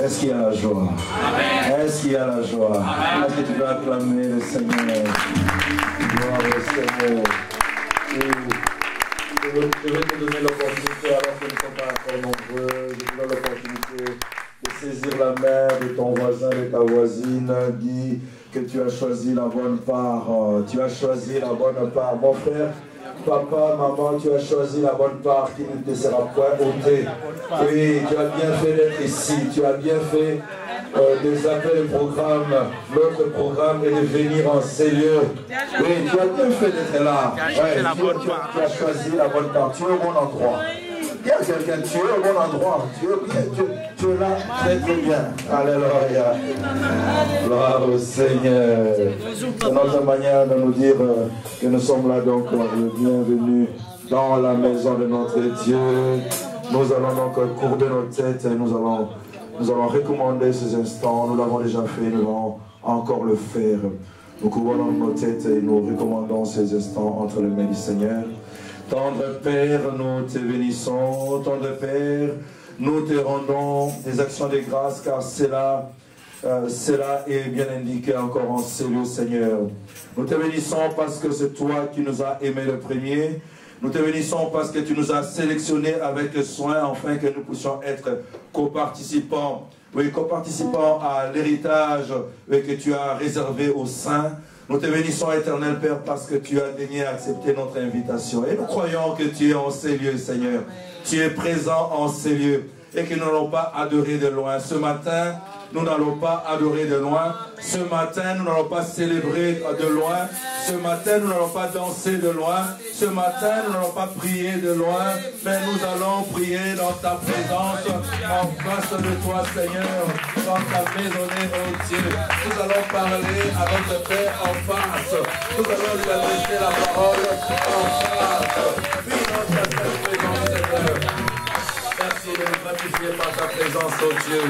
Est-ce qu'il y a la joie? Est-ce qu'il y a la joie? Est-ce que tu peux acclamer le Seigneur? Gloire au Seigneur. Je vais te donner l'opportunité, alors que nous ne sommes pas encore nombreux, je te donne l'opportunité de saisir la main de ton voisin, de ta voisine. Dis que tu as choisi la bonne part. Tu as choisi la bonne part. Mon frère, papa, maman, tu as choisi la bonne part qui ne te sera point ôtée. Oui, tu as bien fait d'être ici. Tu as bien fait des appels de programme. L'autre programme est de venir en ces lieux. Oui, tu as bien fait d'être là. Tu as choisi la bonne part. Tu es au bon endroit. Il y a quelqu'un, tu es au bon endroit. Tu es là très très bien. Alléluia. Gloire au Seigneur. C'est notre manière de nous dire que nous sommes là donc bienvenus dans la maison de notre Dieu. Nous allons donc courber nos têtes et nous allons recommander ces instants. Nous l'avons déjà fait, nous allons encore le faire. Nous couvrons nos têtes et nous recommandons ces instants entre les mains du Seigneur. Tendre Père, nous te bénissons. Tendre Père, nous te rendons des actions de grâce, car cela est bien indiqué encore en ces lieux, Seigneur. Nous te bénissons parce que c'est toi qui nous as aimés le premier. Nous te bénissons parce que tu nous as sélectionnés avec soin, afin que nous puissions être coparticipants. Oui, coparticipants à l'héritage que tu as réservé aux saints. Nous te bénissons, éternel Père, parce que tu as daigné accepter notre invitation. Et nous croyons que tu es en ces lieux, Seigneur. Tu es présent en ces lieux et que nous n'allons pas adorer de loin. Ce matin, nous n'allons pas adorer de loin. Ce matin, nous n'allons pas célébrer de loin. Ce matin, nous n'allons pas danser de loin. Ce matin, nous n'allons pas prier de loin. Mais nous allons prier dans ta présence, en face de toi, Seigneur, dans ta maisonnée, oh Dieu. Nous allons parler à notre Père en face. Nous allons lui adresser la parole en face. Oui, dans ta présence, Seigneur. Merci de nous gratifier par ta présence, oh Dieu.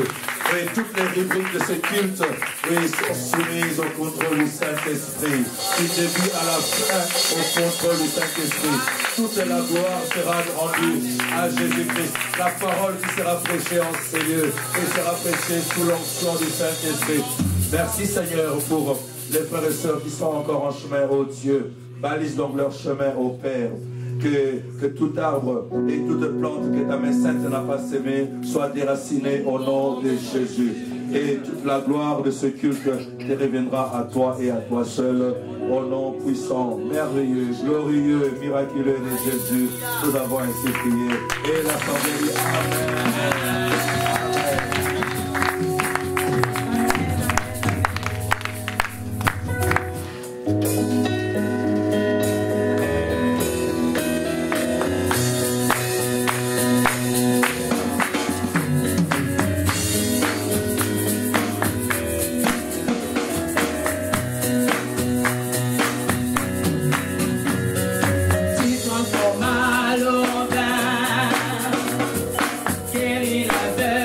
Oui, toutes les rubriques de ce culte, oui, sont soumises au contrôle du Saint-Esprit. Du début à la fin, au contrôle du Saint-Esprit. Toute la gloire sera rendue à Jésus-Christ. La parole qui sera prêchée en ces lieux et sera prêchée sous l'onction du Saint-Esprit. Merci Seigneur pour les frères et sœurs qui sont encore en chemin, ô Dieu. Balise donc leur chemin, ô Père. Que tout arbre et toute plante que ta main sainte n'a pas sémé soit déracinée au nom de Jésus. Et toute la gloire de ce culte te reviendra à toi et à toi seul. Au nom puissant, merveilleux, glorieux, miraculeux de Jésus, nous avons ainsi prié. Et l'assemblée dit Amen. Querida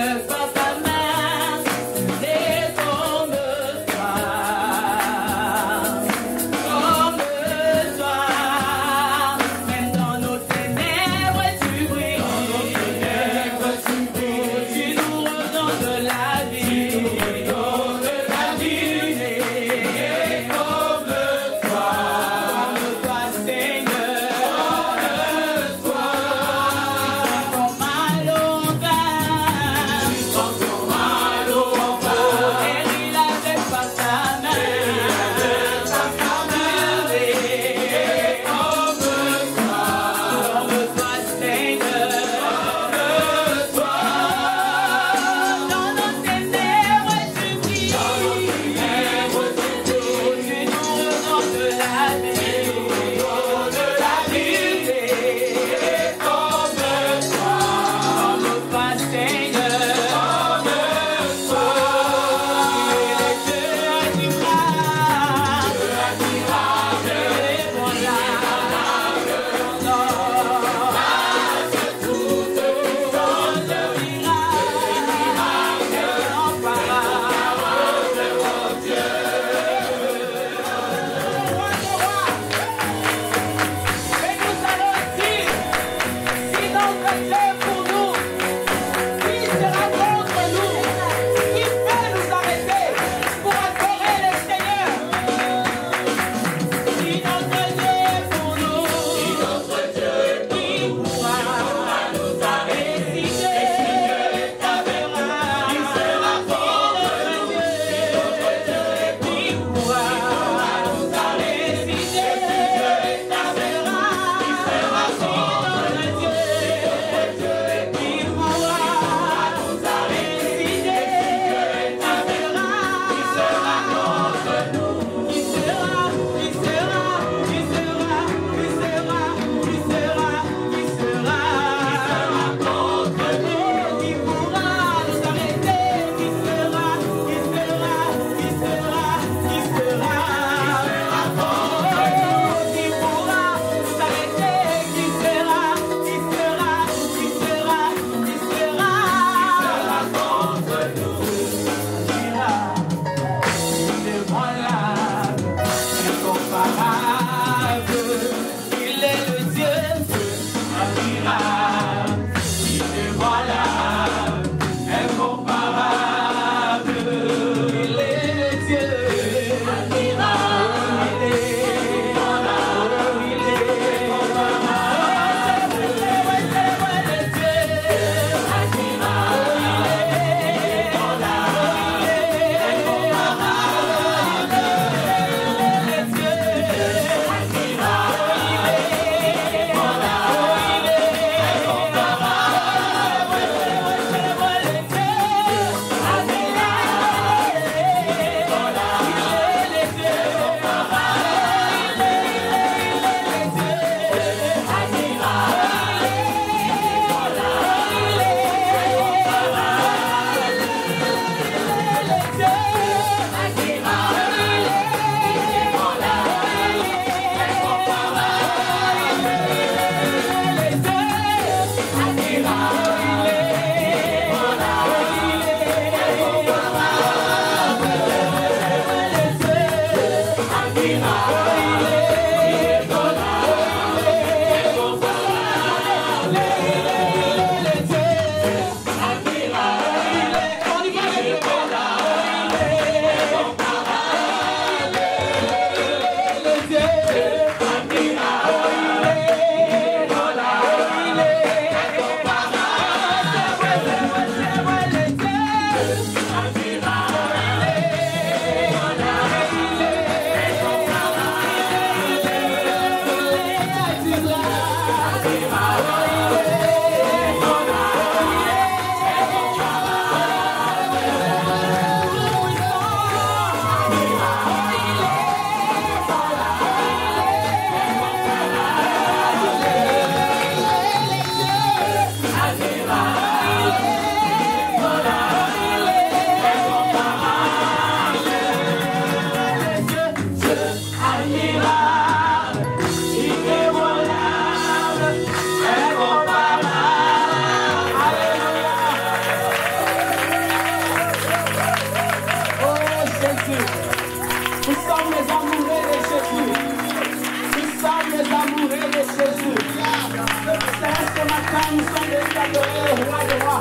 adorer le roi des rois.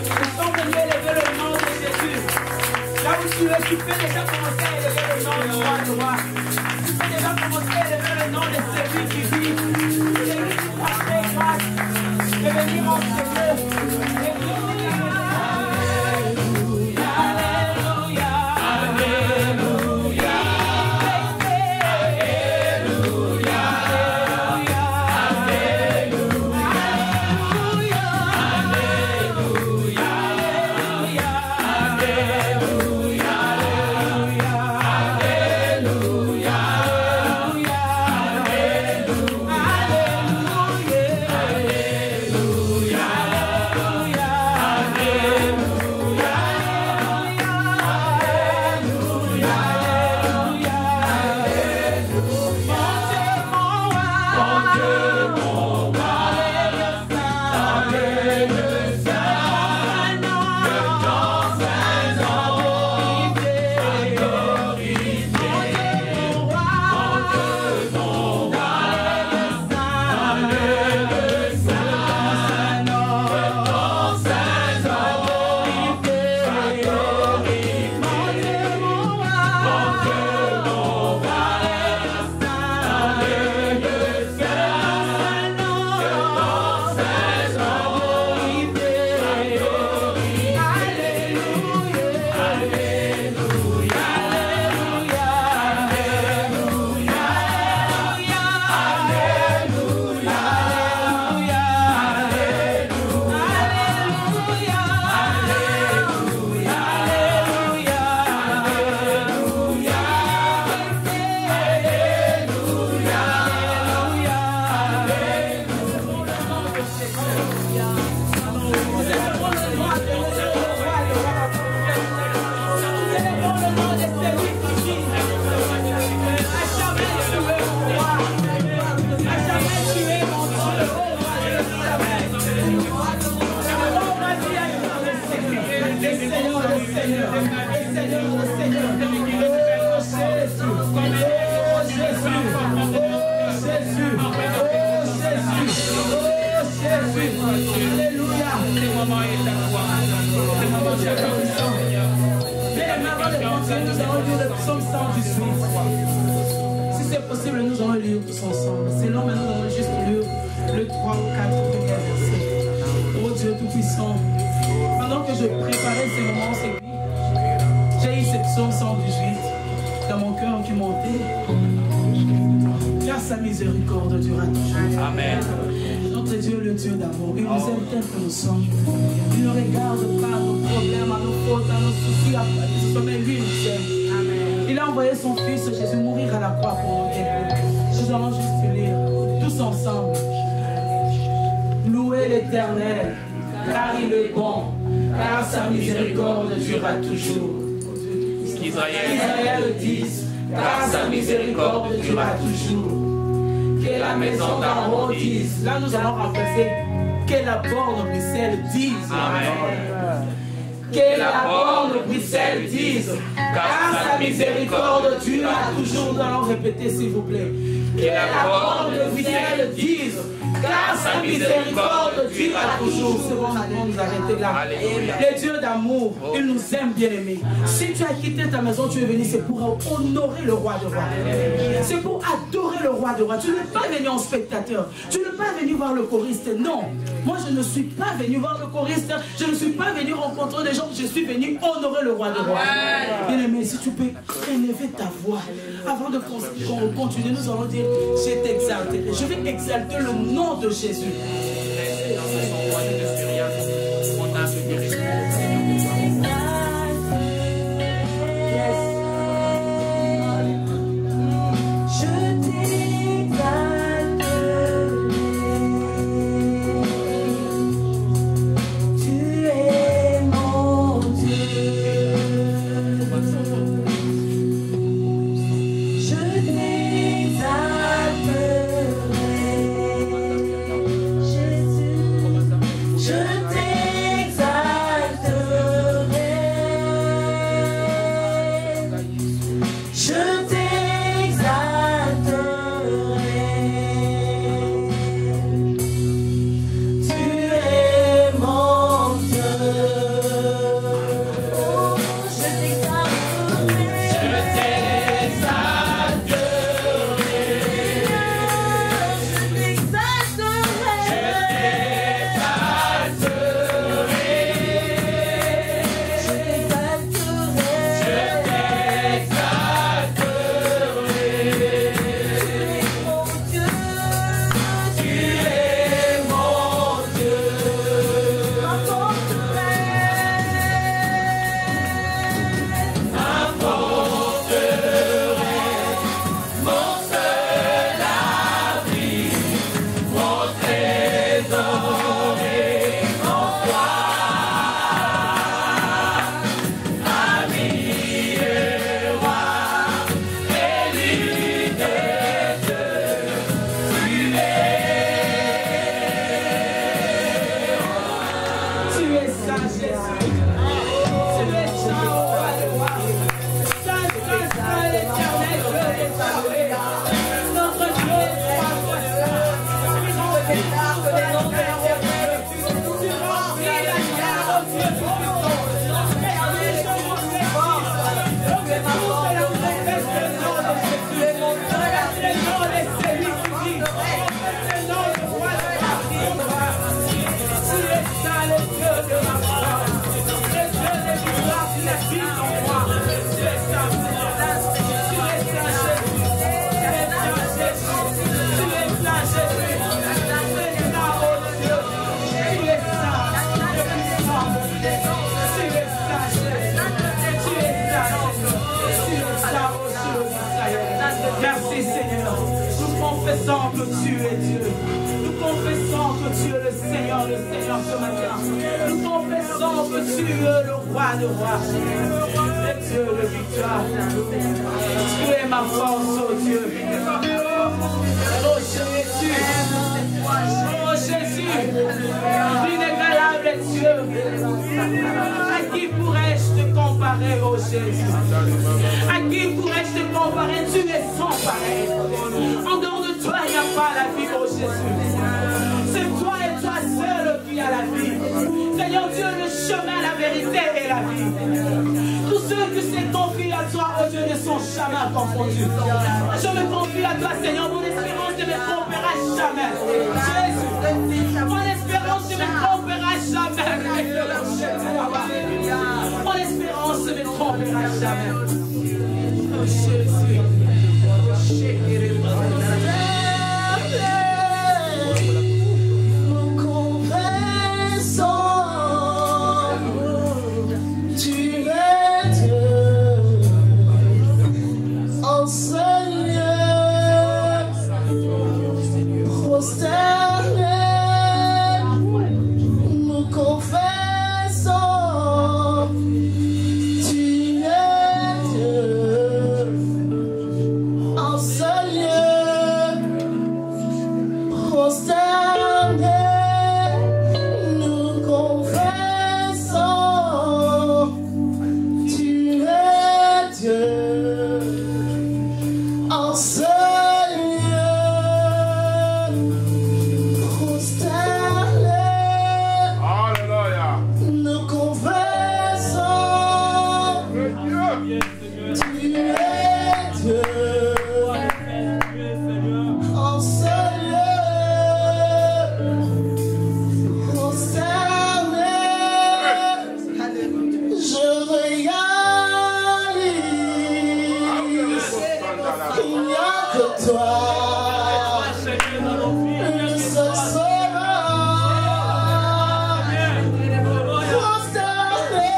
Nous sommes venus élever le nom de Jésus. Là où tu es, tu peux déjà commencer à élever le nom du roi des rois. Tu peux déjà commencer à élever le nom de celui qui vit. Celui qui t'a fait grâce. De venir en Seigneur. Nous allons lire le psaume 118. Si c'est possible, nous allons lire tous ensemble. Sinon, maintenant, nous allons juste lire le 3 ou 4 premiers versets. Oh Dieu Tout-Puissant, pendant que je préparais ces moments, j'ai eu ce psaume 118 dans mon cœur qui montait. Car sa miséricorde durera toujours. Amen. Notre Dieu, le Dieu d'amour, il nous aime tel que nous sommes. Il ne regarde pas à nos problèmes, à nos fautes, à nos soucis, à ce sommet. Lui, il nous aime. Amen. Il a envoyé son Fils Jésus mourir à la croix pour nous aider. Nous allons juste lire tous ensemble. Louez l'Éternel, car il est bon, car sa miséricorde durera toujours. Israël dise, car sa miséricorde durera toujours. Que la maison d'Aaron dise. Là, nous allons remplacer. Que la borne Bruxelles dise. Amen. Que la borne Bruxelles dise. Car sa miséricorde durera toujours. Nous allons répéter, s'il vous plaît. Que la borne Bruxelles dise. Car sa miséricorde durera toujours. C'est bon, nous allons nous arrêter là. Le Dieu d'amour, il nous aime bien aimés. Si tu as quitté ta maison, tu es venu, c'est pour honorer le roi de rois. C'est pour adorer le roi de rois. Tu n'es pas venu en spectateur. Tu n'es pas venu voir le choriste. Non. Moi, je ne suis pas venu voir le choriste. Je ne suis pas venu rencontrer des gens. Je suis venu honorer le roi de rois. Bien aimé, si tu peux élever ta voix. Avant de continuer, nous allons dire, je t'exalte. Je vais exalter le nom de Jésus. Jésus. Merci Seigneur, nous confessons que tu es Dieu. Nous confessons que tu es le Seigneur ce matin. Nous confessons que tu es le roi de rois, le Dieu de victoire. Tu es ma force, oh Dieu. Oh Jésus, oh Jésus, l'inégalable Dieu. À qui pourrais-je te comparer, oh Jésus? À qui pourrais-je te comparer? Tu es sans pareil. En dehors de toi, il n'y a pas la vie, oh Jésus. C'est toi et toi seul qui a la vie. Seigneur Dieu, le chemin, la vérité et la vie. Tous ceux qui se confient à toi, oh Dieu, ne sont jamais confondus. Je me confie à toi, Seigneur, mon espérance ne me trompera jamais. Jésus, mon espérance ne me trompera jamais. Mon espérance ne me trompera jamais. Oh Jésus. Nous confessons, tu es Dieu, en ce lieu, prosterné. Nous confessons, tu es Dieu, en ce lieu, prosterné. Nous confessons, tu es Dieu, en ce lieu, prosterné. Alléluia. Nous confessons, tu es Dieu, en ce lieu, prosterné. Je réalise qu'il n'y a que toi, le seul sauveur. Prosterné,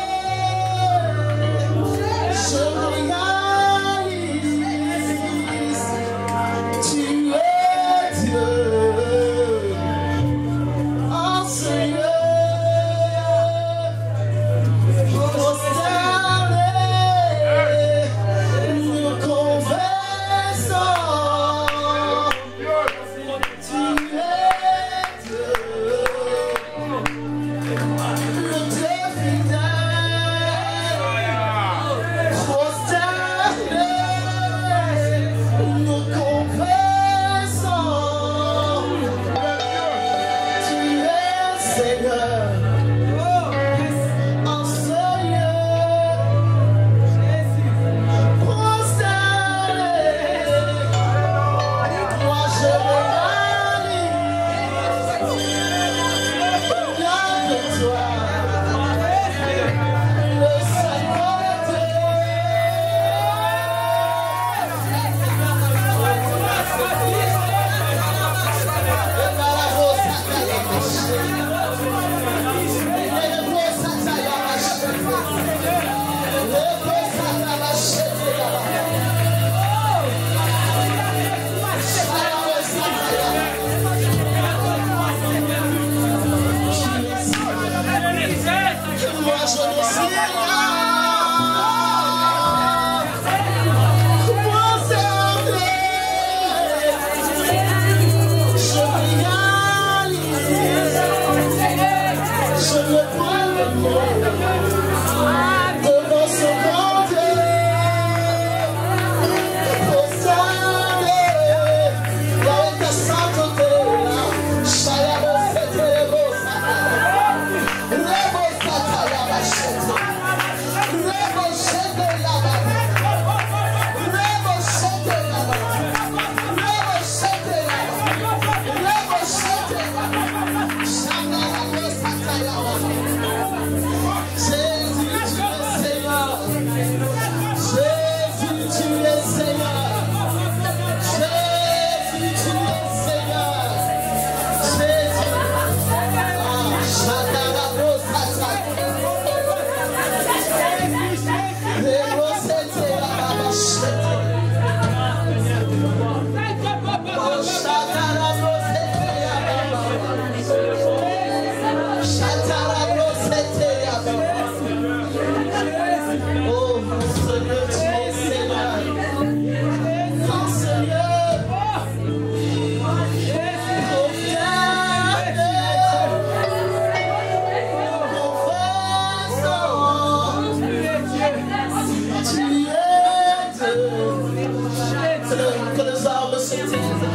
je réalise, tu es Dieu, en ce lieu, prosterné. Nous confessons,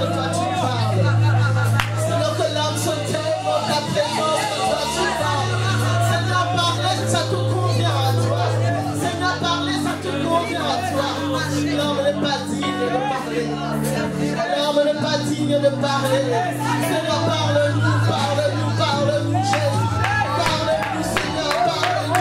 que toi tu parles. Seigneur, que l'âme se taise dans ta présence, que toi tu parles. Seigneur, parler, ça te convient à toi. Seigneur, parler, ça te convient à toi. L'homme n'est pas digne de parler. L'homme n'est pas digne de parler. Seigneur, parle-nous, parle-nous, parle-nous, Jésus. Parle-nous, Seigneur, parle-nous.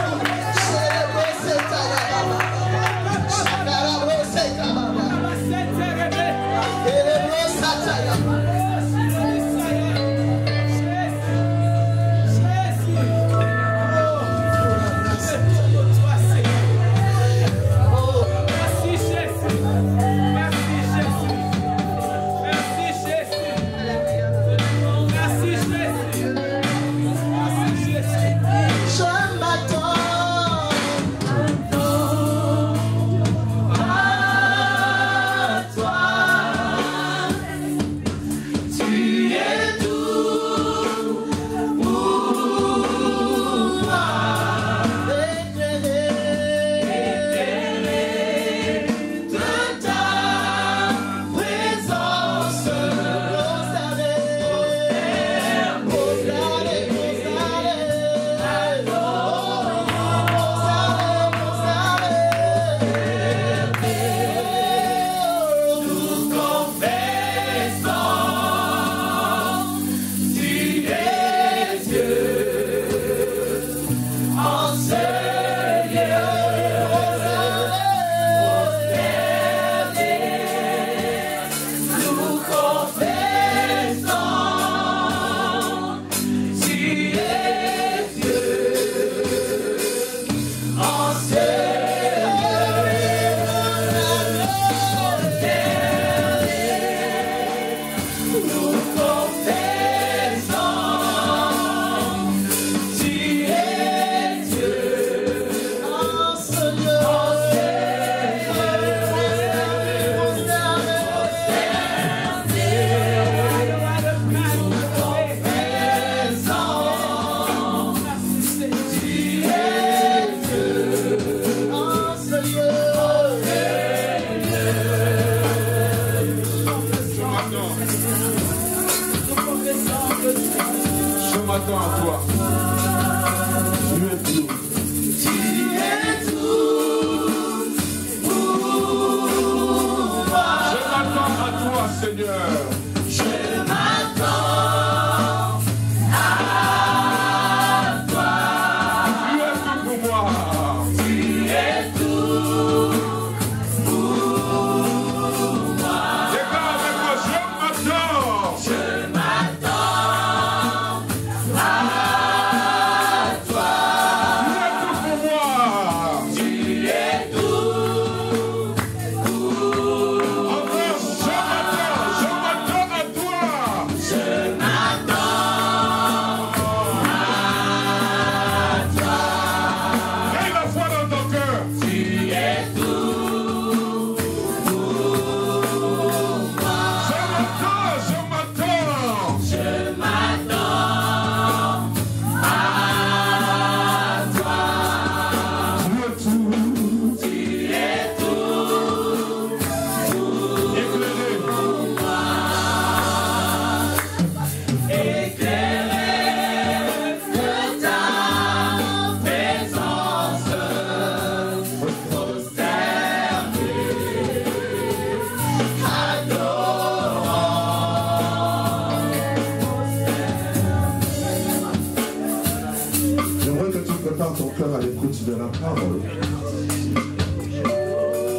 De la parole.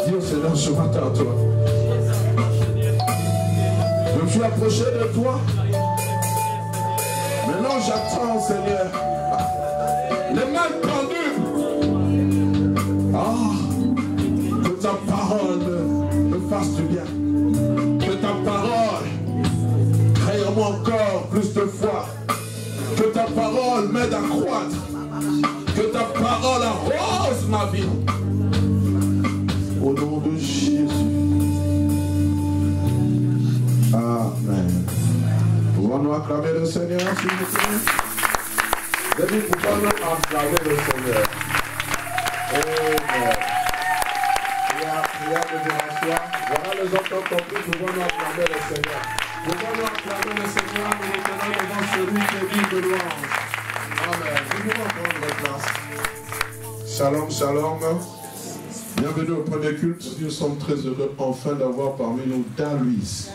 Dis au Seigneur ce matin à toi. Je me suis approché de toi. Maintenant j'attends, Seigneur, les mains tendues. Que ta parole me fasse du bien. Que ta parole crée en moi encore plus de foi. Que ta parole m'aide à croître. Que ta parole arrose ma vie. Au nom de Jésus. Amen. Pouvons-nous acclamer le Seigneur, s'il vous plaît? Je dis, pouvons-nous acclamer le Seigneur? Amen. Prière de dimanche soir. Voilà les ont compris, pouvons-nous acclamer le Seigneur. Pouvons-nous acclamer le Seigneur, nous nous tenons devant celui qui est digne de louange. Amen. Nous pouvons prendre place. Shalom, shalom. Bienvenue au premier culte. Nous sommes très heureux enfin d'avoir parmi nous Daluis.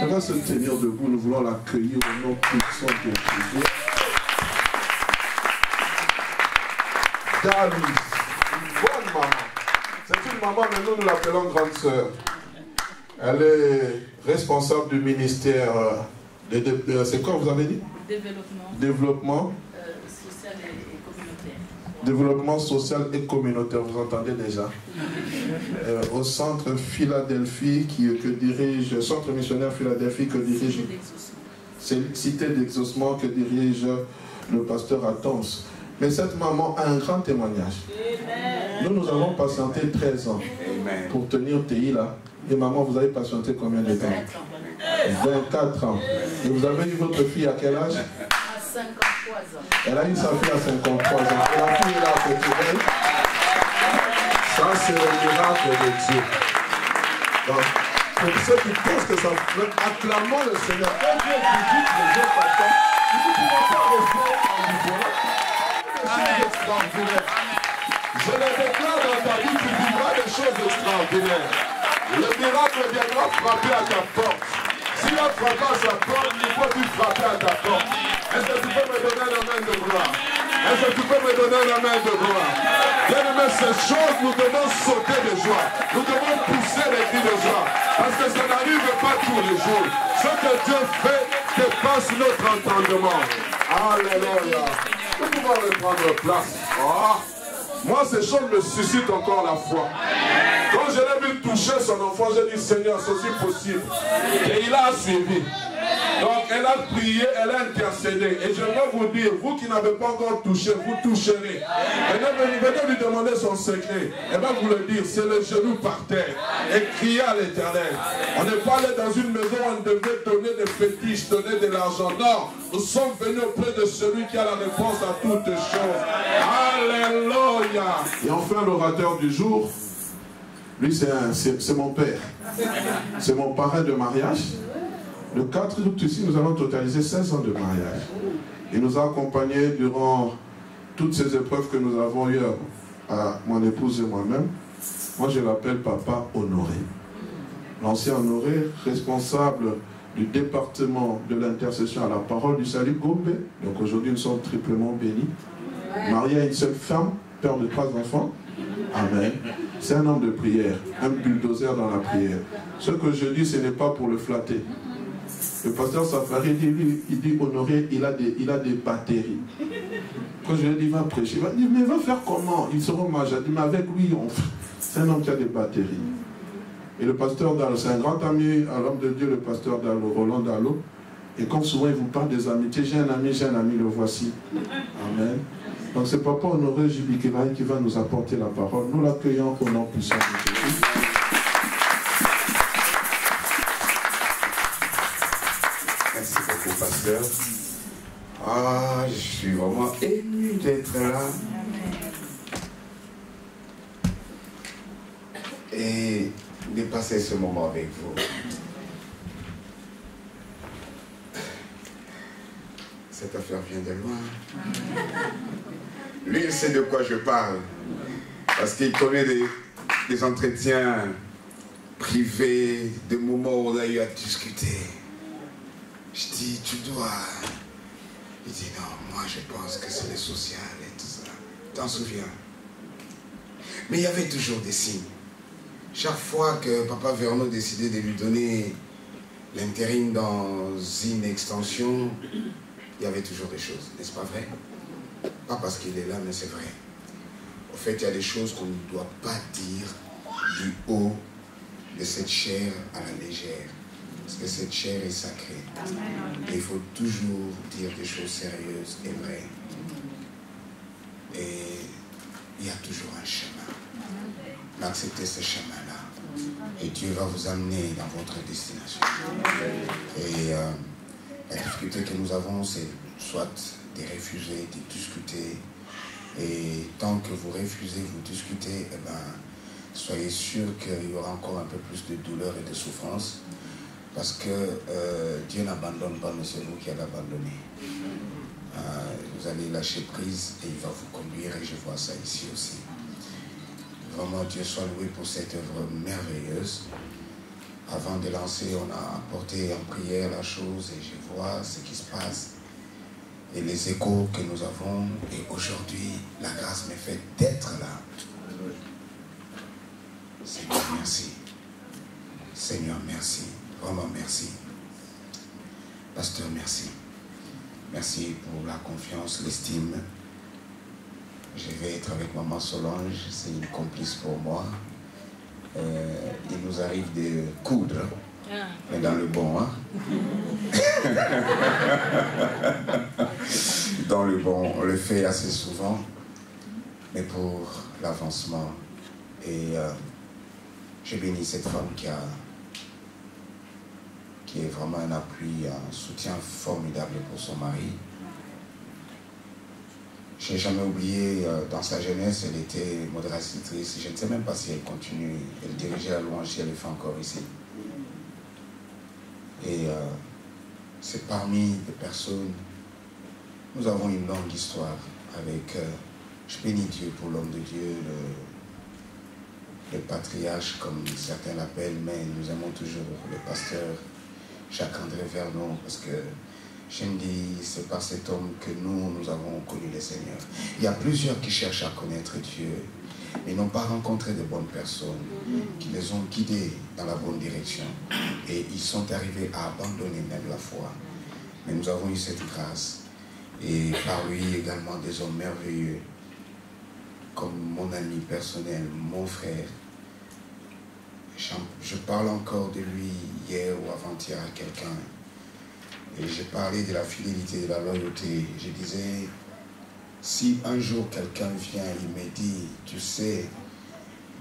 Elle va se tenir debout. Nous voulons l'accueillir au nom puissant de Jésus. Daluis, une bonne maman. C'est une maman, mais nous l'appelons grande sœur. Elle est responsable du ministère c'est quoi vous avez dit? Développement social et communautaire. Développement social et communautaire, vous entendez déjà. Au centre Philadelphie, que dirige, centre missionnaire Philadelphie, que dirige, c'est cité d'exaucement que dirige le pasteur Atons. Mais cette maman a un grand témoignage. Nous avons patienté 13 ans pour tenir TI là. Et maman, vous avez patienté combien de temps? 24 ans. Et vous avez eu votre fille à quel âge? À 53 ans. Elle a eu sa fille à 53 ans. Et la fille est là à côté d'elle. Ça, c'est le miracle de Dieu. Donc, pour ceux qui pensent que ça fait, acclamons le Seigneur. Un Dieu critique les jours passants. Nous ne pouvons pas rester indifférents. Des choses extraordinaires. Je le déclare dans ta vie, tu vivras des choses extraordinaires. Le miracle viendra frapper à ta porte. S'il a frappé à sa porte, il faut lui frapper à ta porte. Est-ce que tu peux me donner la main de gloire? Est-ce que tu peux me donner la main de gloire? Bien-aimés, ces choses, nous devons sauter de joie. Nous devons pousser les cris de joie. Parce que ça n'arrive pas tous les jours. Ce que Dieu fait dépasse notre entendement. Alléluia. Nous pouvons reprendre place. Oh. Moi, ces choses me suscitent encore la foi. Quand je l'ai vu toucher son enfant, j'ai dit, Seigneur, c'est aussi possible. Et il a suivi. Donc, elle a prié, elle a intercédé. Et je vais vous dire, vous qui n'avez pas encore touché, vous toucherez. Venez lui demander son secret. Elle va vous le dire, c'est le genou par terre. Et crier à l'Éternel. On n'est pas allé dans une maison où on devait donner des fétiches, donner de l'argent. Non, nous sommes venus auprès de celui qui a la réponse à toutes choses. Alléluia. Et enfin, l'orateur du jour, lui, c'est mon père. C'est mon parrain de mariage. Le 4 août ici, nous allons totaliser 16 ans de mariage. Il nous a accompagnés durant toutes ces épreuves que nous avons eues à mon épouse et moi-même. Moi, je l'appelle Papa Honoré. L'ancien Honoré, responsable du département de l'intercession à la parole du salut Gombe. Donc aujourd'hui, nous sommes triplement bénis. Marié à une seule femme, père de 3 enfants. Amen. C'est un homme de prière, un bulldozer dans la prière. Ce que je dis, ce n'est pas pour le flatter. Le pasteur Safari il dit Honoré, il a des batteries. Quand je lui ai dit, va prêcher, il va dire, mais va faire comment? Ils seront majeurs. Je dis, mais avec lui, c'est un homme qui a des batteries. Et le pasteur Dallo, c'est un grand ami à l'homme de Dieu, le pasteur Dallo, Roland Dallo. Et comme souvent il vous parle des amitiés, j'ai un ami, le voici. Amen. Donc c'est Papa Honoré Jibikelaï qui va nous apporter la parole. Nous l'accueillons au nom puissant de Jésus. Merci beaucoup, pasteur. Ah, je suis vraiment ému d'être là. Et de passer ce moment avec vous. Cette affaire vient de loin. Lui, il sait de quoi je parle. Parce qu'il connaît des entretiens privés, des moments où on a eu à discuter. Je dis, tu dois... Il dit, non, moi je pense que c'est le social et tout ça. T'en souviens? Mais il y avait toujours des signes. Chaque fois que Papa Vernon décidait de lui donner l'intérim dans une extension, il y avait toujours des choses, n'est-ce pas vrai? Pas parce qu'il est là, mais c'est vrai. Au fait, il y a des choses qu'on ne doit pas dire du haut de cette chair à la légère. Parce que cette chair est sacrée. Et il faut toujours dire des choses sérieuses et vraies. Et il y a toujours un chemin. Acceptez ce chemin-là. Et Dieu va vous amener dans votre destination. Et la difficulté que nous avons, c'est soit de refuser, de discuter. Et tant que vous refusez, vous discutez, eh ben, soyez sûrs qu'il y aura encore un peu plus de douleur et de souffrance, parce que Dieu n'abandonne pas, mais c'est vous qui allez abandonner. Vous allez lâcher prise et il va vous conduire, et je vois ça ici aussi. Vraiment, Dieu soit loué pour cette œuvre merveilleuse. Avant de lancer, on a apporté en prière la chose et je vois ce qui se passe et les échos que nous avons. Et aujourd'hui, la grâce m'est faite d'être là. Seigneur, merci. Seigneur, merci. Vraiment, merci. Pasteur, merci. Merci pour la confiance, l'estime. Je vais être avec Maman Solange, c'est une complice pour moi. Il nous arrive de coudre, mais dans le bon, hein. Dans le bon, on le fait assez souvent, mais pour l'avancement. Et je bénis cette femme qui est vraiment un appui, un soutien formidable pour son mari. Je n'ai jamais oublié, dans sa jeunesse, elle était modératrice. Je ne sais même pas si elle continue. Elle dirigeait la louange, si elle le fait encore ici. Et c'est parmi des personnes, nous avons une longue histoire avec, je bénis Dieu pour l'homme de Dieu, le patriarche, comme certains l'appellent, mais nous aimons toujours le pasteur Jacques-André Vernon, parce que je me dis, c'est par cet homme que nous avons connu le Seigneur. Il y a plusieurs qui cherchent à connaître Dieu, mais n'ont pas rencontré de bonnes personnes qui les ont guidés dans la bonne direction. Et ils sont arrivés à abandonner même la foi. Mais nous avons eu cette grâce. Et par lui également des hommes merveilleux, comme mon ami personnel, mon frère. Je parle encore de lui hier ou avant-hier à quelqu'un. Et j'ai parlé de la fidélité, de la loyauté. Je disais, si un jour quelqu'un vient, il me dit, tu sais,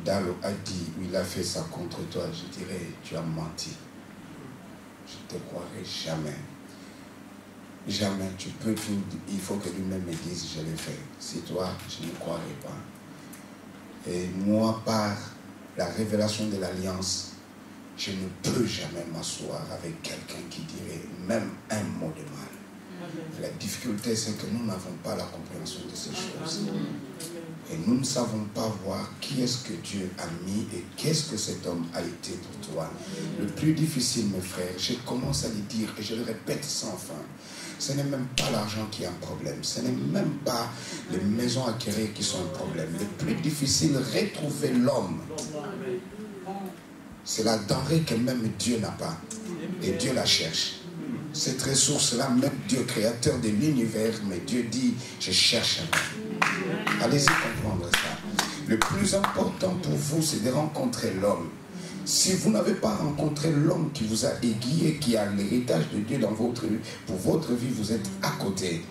Dalo a dit, ou il a fait ça contre toi, je dirais, tu as menti. Je ne te croirai jamais. Jamais. Tu peux tout, il faut que lui-même me dise, je l'ai fait. Si toi, je ne croirai pas. Et moi, par la révélation de l'alliance, je ne peux jamais m'asseoir avec quelqu'un qui dirait même un mot de mal. La difficulté, c'est que nous n'avons pas la compréhension de ces choses. Et nous ne savons pas voir qui est-ce que Dieu a mis et qu'est-ce que cet homme a été pour toi. Le plus difficile, mes frères, je commence à le dire et je le répète sans fin. Ce n'est même pas l'argent qui est un problème. Ce n'est même pas les maisons acquérir qui sont un problème. Le plus difficile, retrouver l'homme. C'est la denrée que même Dieu n'a pas. Et Dieu la cherche. Cette ressource-là, même Dieu, créateur de l'univers, mais Dieu dit, je cherche un homme. Allez-y comprendre ça. Le plus important pour vous, c'est de rencontrer l'homme. Si vous n'avez pas rencontré l'homme qui vous a aiguillé, qui a l'héritage de Dieu dans votre vie, pour votre vie, vous êtes à côté.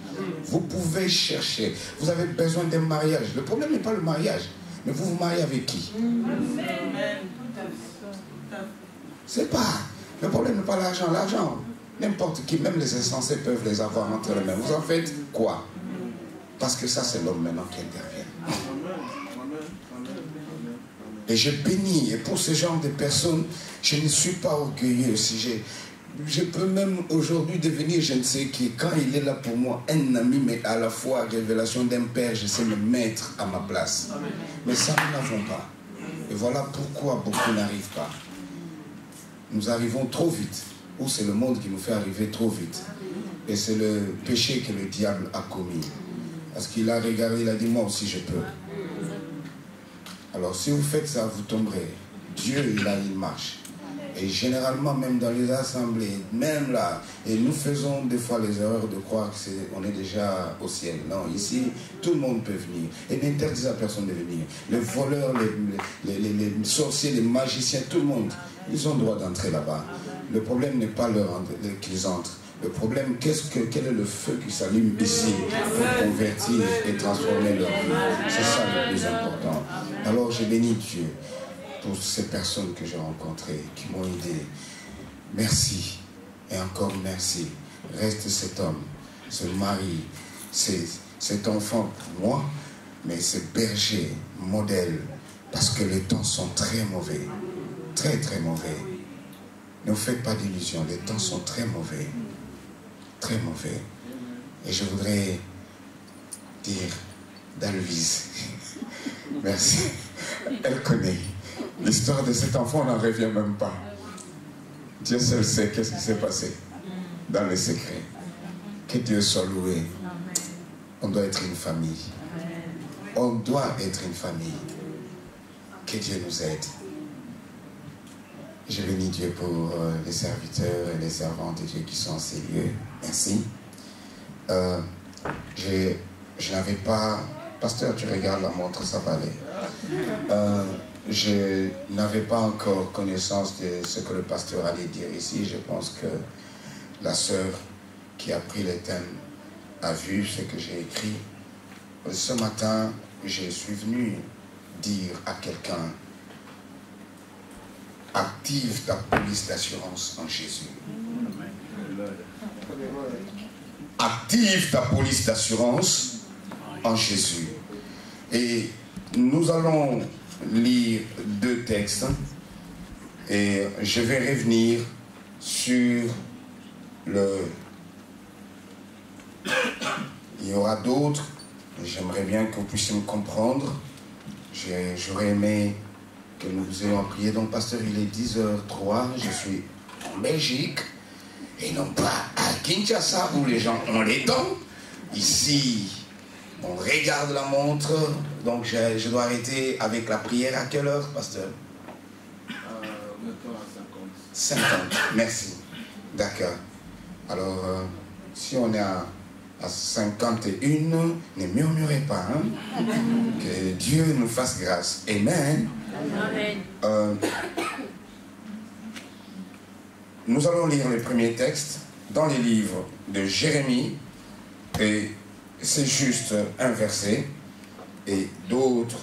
Vous pouvez chercher. Vous avez besoin d'un mariage. Le problème n'est pas le mariage, mais vous vous mariez avec qui? C'est pas. Le problème n'est pas l'argent. L'argent, n'importe qui, même les insensés peuvent les avoir entre les mains. Vous en faites quoi? Parce que ça, c'est l'homme maintenant qui intervient. Et je bénis, et pour ce genre de personnes, je ne suis pas orgueilleux. Si je peux même aujourd'hui devenir je ne sais qui, quand il est là pour moi, un ami, mais à la fois révélation d'un père, je sais me mettre à ma place. Mais ça, nous n'avons pas. Et voilà pourquoi beaucoup n'arrivent pas. Nous arrivons trop vite, ou c'est le monde qui nous fait arriver trop vite. Et c'est le péché que le diable a commis. Parce qu'il a regardé, il a dit, moi aussi je peux. Alors si vous faites ça, vous tomberez. Dieu, il marche. Et généralement, même dans les assemblées, même là, et nous faisons des fois les erreurs de croire qu'on est déjà au ciel. Non, ici, tout le monde peut venir. Et n'interdisez à personne de venir. Les voleurs, les sorciers, les magiciens, tout le monde, ils ont le droit d'entrer là-bas. Le problème n'est pas qu'ils entrent. Le problème, quel est le feu qui s'allume ici pour convertir et transformer leur vie? C'est ça le plus important. Alors, je bénis Dieu pour ces personnes que j'ai rencontrées, qui m'ont aidé. Merci. Et encore merci. Reste cet homme, ce mari, cet enfant pour moi, mais ce berger, modèle, Parce que les temps sont très mauvais. Très, très mauvais. Ne vous faites pas d'illusions. Les temps sont très mauvais. Très mauvais. Et je voudrais dire d'Alvise. Merci. Elle connaît. L'histoire de cet enfant, on n'en revient même pas. Dieu seul sait qu'est-ce qui s'est passé dans les secrets. Que Dieu soit loué. On doit être une famille. On doit être une famille. Que Dieu nous aide. Je bénis Dieu pour les serviteurs et les servantes de Dieu qui sont en ces lieux. Merci. Je n'avais pas... Pasteur, tu regardes la montre, ça va aller. Je n'avais pas encore connaissance de ce que le pasteur allait dire ici. Je pense que la sœur qui a pris le thème a vu ce que j'ai écrit. Ce matin, je suis venu dire à quelqu'un: active ta police d'assurance en Jésus. Active ta police d'assurance en Jésus. Et nous allons lire 2 textes et je vais revenir sur le... Il y aura d'autres, j'aimerais bien que vous puissiez me comprendre. J'aurais aimé que nous vous ayons prié. Donc, pasteur, il est 10h03, je suis en Belgique et non pas à Kinshasa où les gens ont les dents. Ici, on regarde la montre, donc je dois arrêter avec la prière à quelle heure, pasteur? Maintenant à 50, merci. D'accord. Alors, si on est à 51, ne murmurez pas, hein? Que Dieu nous fasse grâce. Amen. Amen. Nous allons lire le premier texte dans les livres de Jérémie, et c'est juste un verset, et d'autres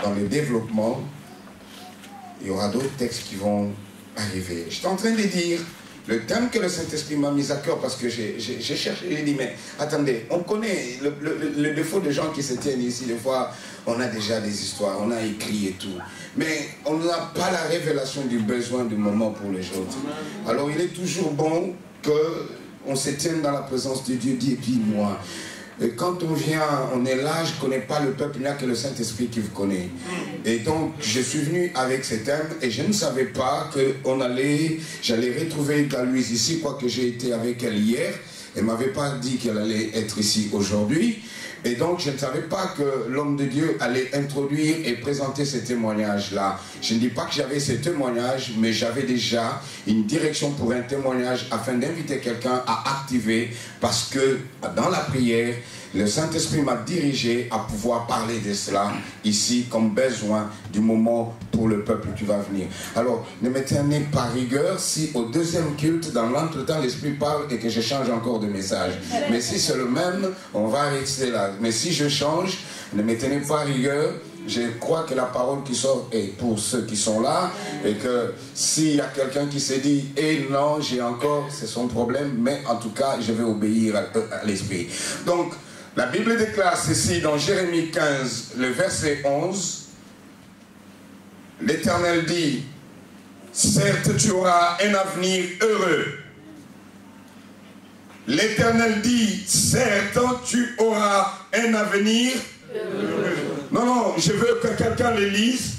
dans le développement. Il y aura d'autres textes qui vont arriver. J'étais en train de dire le thème que le Saint-Esprit m'a mis à cœur, parce que j'ai cherché, j'ai dit, mais attendez, on connaît le défaut des gens qui se tiennent ici. Des fois, on a déjà des histoires, on a écrit et tout. Mais on n'a pas la révélation du besoin du moment pour les autres. Alors, il est toujours bon qu'on se tienne dans la présence de Dieu, dis-moi. Et quand on vient, on est là, je ne connais pas le peuple, il n'y a que le Saint-Esprit qui vous connaît. Et donc, je suis venu avec ce thème et je ne savais pas que j'allais retrouver Galouise ici, quoique j'ai été avec elle hier. Elle ne m'avait pas dit qu'elle allait être ici aujourd'hui. Et donc, je ne savais pas que l'homme de Dieu allait introduire et présenter ce témoignage-là. Je ne dis pas que j'avais ce témoignage, mais j'avais déjà une direction pour un témoignage afin d'inviter quelqu'un à activer, parce que dans la prière, le Saint-Esprit m'a dirigé à pouvoir parler de cela ici comme besoin du moment pour le peuple qui va venir. Alors, ne me tenez pas rigueur si au deuxième culte, dans l'entretemps, l'Esprit parle et que je change encore de message. Mais si c'est le même, on va rester là. Mais si je change, ne me tenez pas rigueur. Je crois que la parole qui sort est pour ceux qui sont là, et que s'il y a quelqu'un qui se dit « Eh non, j'ai encore », c'est son problème, mais en tout cas, je vais obéir à l'Esprit. Donc, la Bible déclare ceci dans Jérémie 15, le verset 11. L'Éternel dit: certes, tu auras un avenir heureux. L'Éternel dit: certes, tu auras un avenir heureux. Non, je veux que quelqu'un le lise,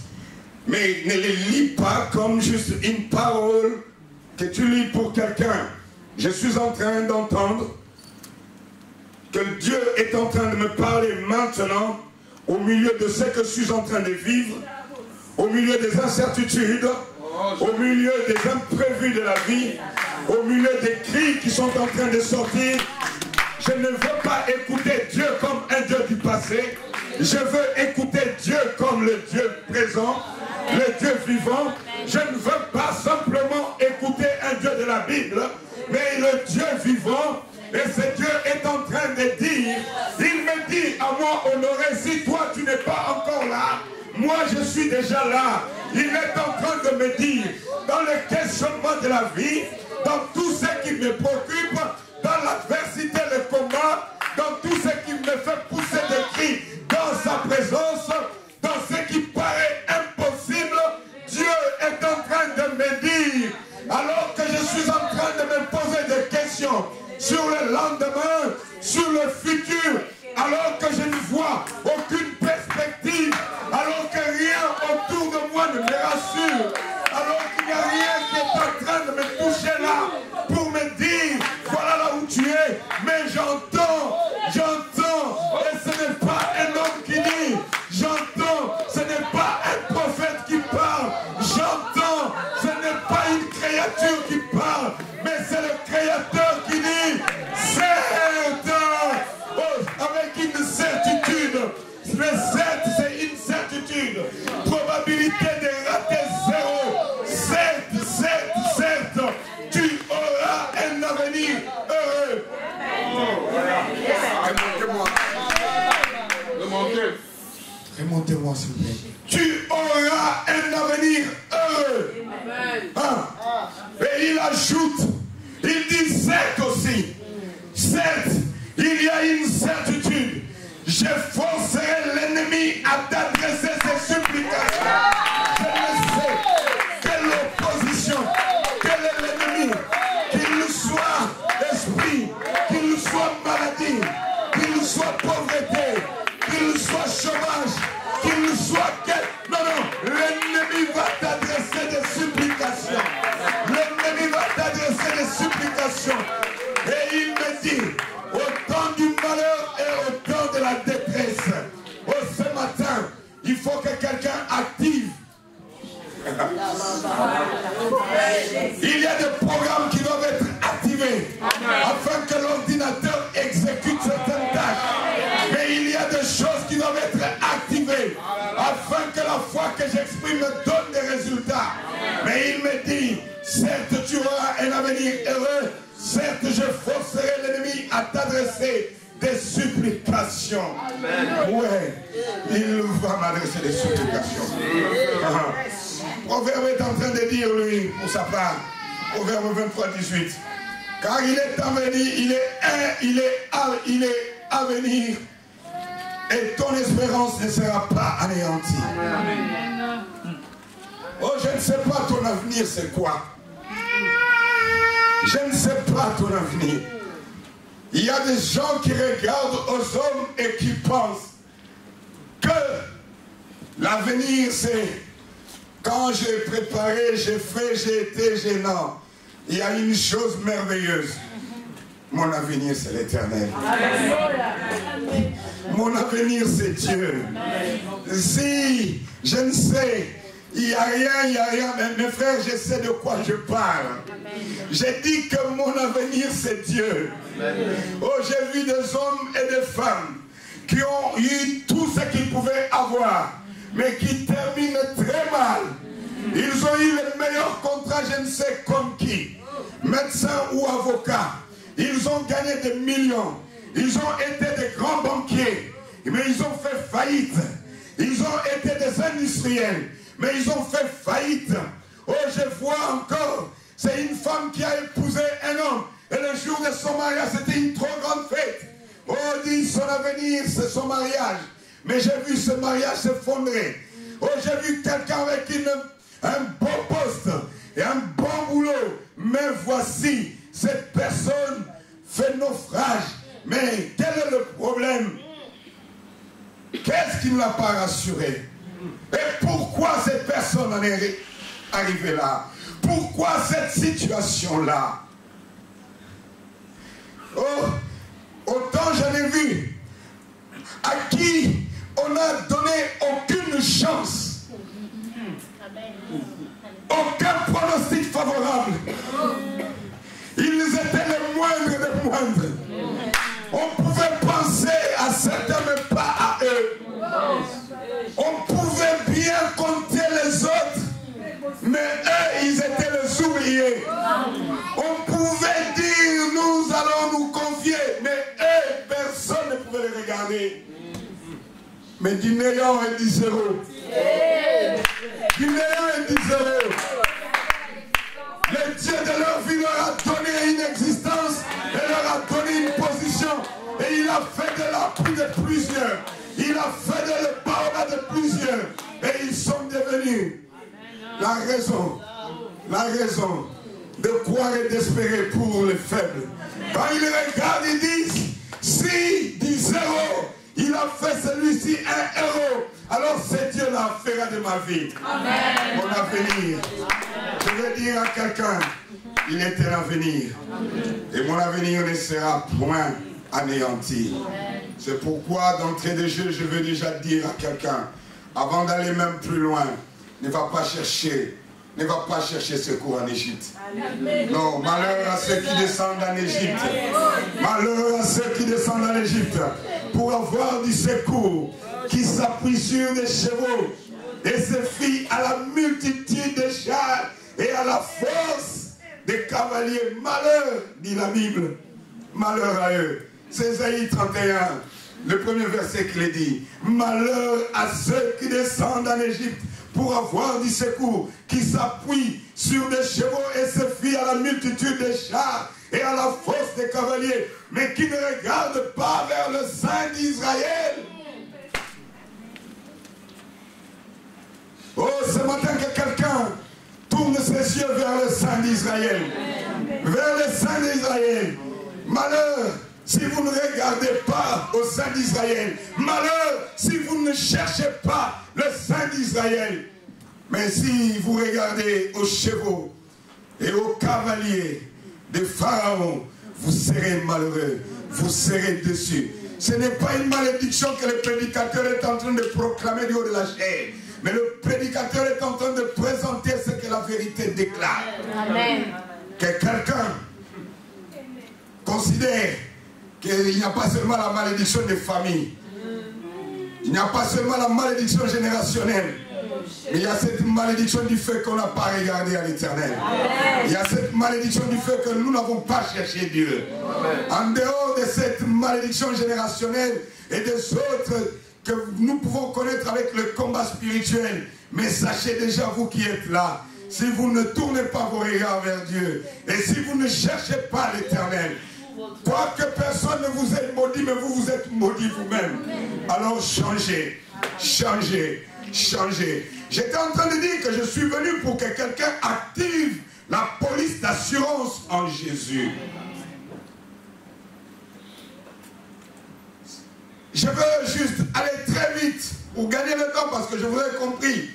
mais ne le lis pas comme juste une parole que tu lis pour quelqu'un. Je suis en train d'entendre que Dieu est en train de me parler maintenant, au milieu de ce que je suis en train de vivre, au milieu des incertitudes, au milieu des imprévus de la vie, au milieu des cris qui sont en train de sortir. Je ne veux pas écouter Dieu comme un Dieu du passé. Je veux écouter Dieu comme le Dieu présent, le Dieu vivant. Je ne veux pas simplement écouter un Dieu de la Bible, mais le Dieu vivant. Et ce Dieu est en train de dire, il me dit à moi, Honoré, si toi tu n'es pas encore là, moi je suis déjà là. Il est en train de me dire, dans le questionnement de la vie, dans tout ce qui me préoccupe, dans l'adversité, le combat, dans tout ce qui me fait pousser des cris, dans sa présence, dans ce qui paraît impossible lendemain, sur le futur, alors que je ne vois aucune perspective, alors que rien autour de moi ne me rassure, alors qu'il n'y a rien qui est en train de me toucher là pour me dire voilà là où tu es, mais j'entends, et ce n'est pas un homme qui dit, j'entends, ce n'est pas un prophète qui parle, j'entends, ce n'est pas une créature qui parle, mais c'est le Créateur qui dit, certes, avec une certitude, mais certes c'est une certitude, probabilité de rater zéro, certes, tu auras un avenir heureux. Remontez-moi s'il vous plaît. Tu auras un avenir heureux. Et il ajoute, il dit certes aussi, certes, il y a une certitude. Je forcerai l'ennemi à t'adresser ses supplications. Je ne sais quelle opposition, quel est l'ennemi, qu'il soit esprit, qu'il soit maladie, qu'il soit pauvreté, qu'il soit chômage, qu'il soit quel... Non, l'ennemi va t'adresser des supplications. L'ennemi va t'adresser des supplications. Et il me dit, au temps du malheur et au temps de la détresse, ce matin, il faut que quelqu'un active. Il y a des programmes qui doivent être activés afin que l'ordinateur exécute certaines tâches. Mais il y a des choses qui doivent être activées afin que la foi que j'exprime me donne des résultats. Mais il me dit, certes tu auras un avenir heureux, certes je forcerai l'ennemi à t'adresser des supplications. Ouais, il va m'adresser des supplications. Proverbe est en train de dire, lui, pour sa part, Proverbe 23, 18. Car il est à venir, il est à venir, et ton espérance ne sera pas anéantie. Oh, je ne sais pas ton avenir, c'est quoi? Je ne sais pas ton avenir. Il y a des gens qui regardent aux hommes et qui pensent que l'avenir c'est quand j'ai préparé, j'ai fait, j'ai été gênant. Il y a une chose merveilleuse. Mon avenir c'est l'éternel. Mon avenir c'est Dieu. Si je ne sais, il n'y a rien, mais mes frères, je sais de quoi je parle. J'ai dit que mon avenir c'est Dieu. Oh, j'ai vu des hommes et des femmes qui ont eu tout ce qu'ils pouvaient avoir, mais qui terminent très mal. Ils ont eu les meilleurs contrats, je ne sais comme qui, médecins ou avocats. Ils ont gagné des millions. Ils ont été des grands banquiers, mais ils ont fait faillite. Ils ont été des industriels, mais ils ont fait faillite. Oh, je vois encore, c'est une femme qui a épousé un homme. Et le jour de son mariage, c'était une trop grande fête. Oh, dit son avenir, c'est son mariage. Mais j'ai vu ce mariage s'effondrer. Oh, j'ai vu quelqu'un avec un beau poste et un bon boulot. Mais voici, cette personne fait naufrage. Mais quel est le problème? Qu'est-ce qui ne l'a pas rassuré? Et pourquoi cette personne en est arrivée là? Pourquoi cette situation-là? Oh, autant j'en ai vu à qui on n'a donné aucune chance, aucun pronostic favorable. Ils étaient les moindres des moindres. On pouvait penser à certains mais pas à eux. On pouvait bien compter les autres, mais eux ils étaient les ouvriers. On pouvait dire nous allons nous confier, mais eux personne ne pouvait les regarder. Mais du néant et du zéro. Du néant et du zéro. Le Dieu de leur vie leur a donné une existence et leur a donné une position. Et il a fait de l'appui de plusieurs. Il a fait de l'épargne de plusieurs. Et ils sont devenus la raison de croire et d'espérer pour les faibles. Quand ils regardent, ils disent, si du 0, il a fait celui-ci un héros, alors ce Dieu-là fera de ma vie mon avenir. Je vais dire à quelqu'un, il est un avenir. Et mon avenir ne sera point anéanti. C'est pourquoi, d'entrée de jeu, je veux déjà dire à quelqu'un, avant d'aller même plus loin, ne va pas chercher secours en Égypte. Non, malheur à ceux qui descendent en Égypte. Malheur à ceux qui descendent en Égypte pour avoir du secours qui s'appuie sur des chevaux et se fie à la multitude des chars et à la force des cavaliers. Malheur, dit la Bible. Malheur à eux. C'est Ésaïe 31, le premier verset qui le dit. Malheur à ceux qui descendent en Égypte pour avoir du secours, qui s'appuie sur des chevaux et se fie à la multitude des chars et à la force des cavaliers, mais qui ne regardent pas vers le Saint d'Israël. Oh, ce matin que quelqu'un tourne ses yeux vers le Saint d'Israël. Vers le Saint d'Israël. Malheur si vous ne regardez pas au Saint d'Israël. Malheur si vous ne cherchez pas le Saint d'Israël. Mais si vous regardez aux chevaux et aux cavaliers de Pharaon, vous serez malheureux. Vous serez déçus. Ce n'est pas une malédiction que le prédicateur est en train de proclamer du haut de la chair. Mais le prédicateur est en train de présenter ce que la vérité déclare. Amen. Que quelqu'un considère qu'il n'y a pas seulement la malédiction des familles. Il n'y a pas seulement la malédiction générationnelle. Mais il y a cette malédiction du fait qu'on n'a pas regardé à l'Éternel. Il y a cette malédiction du fait que nous n'avons pas cherché Dieu. En dehors de cette malédiction générationnelle et des autres que nous pouvons connaître avec le combat spirituel. Mais sachez déjà, vous qui êtes là, si vous ne tournez pas vos regards vers Dieu, et si vous ne cherchez pas l'Éternel, quoique personne ne vous ait maudit, mais vous vous êtes maudit vous-même. Alors changez, changez, changez. J'étais en train de dire que je suis venu pour que quelqu'un active la police d'assurance en Jésus. Je veux juste aller très vite pour gagner le temps parce que je vous ai compris.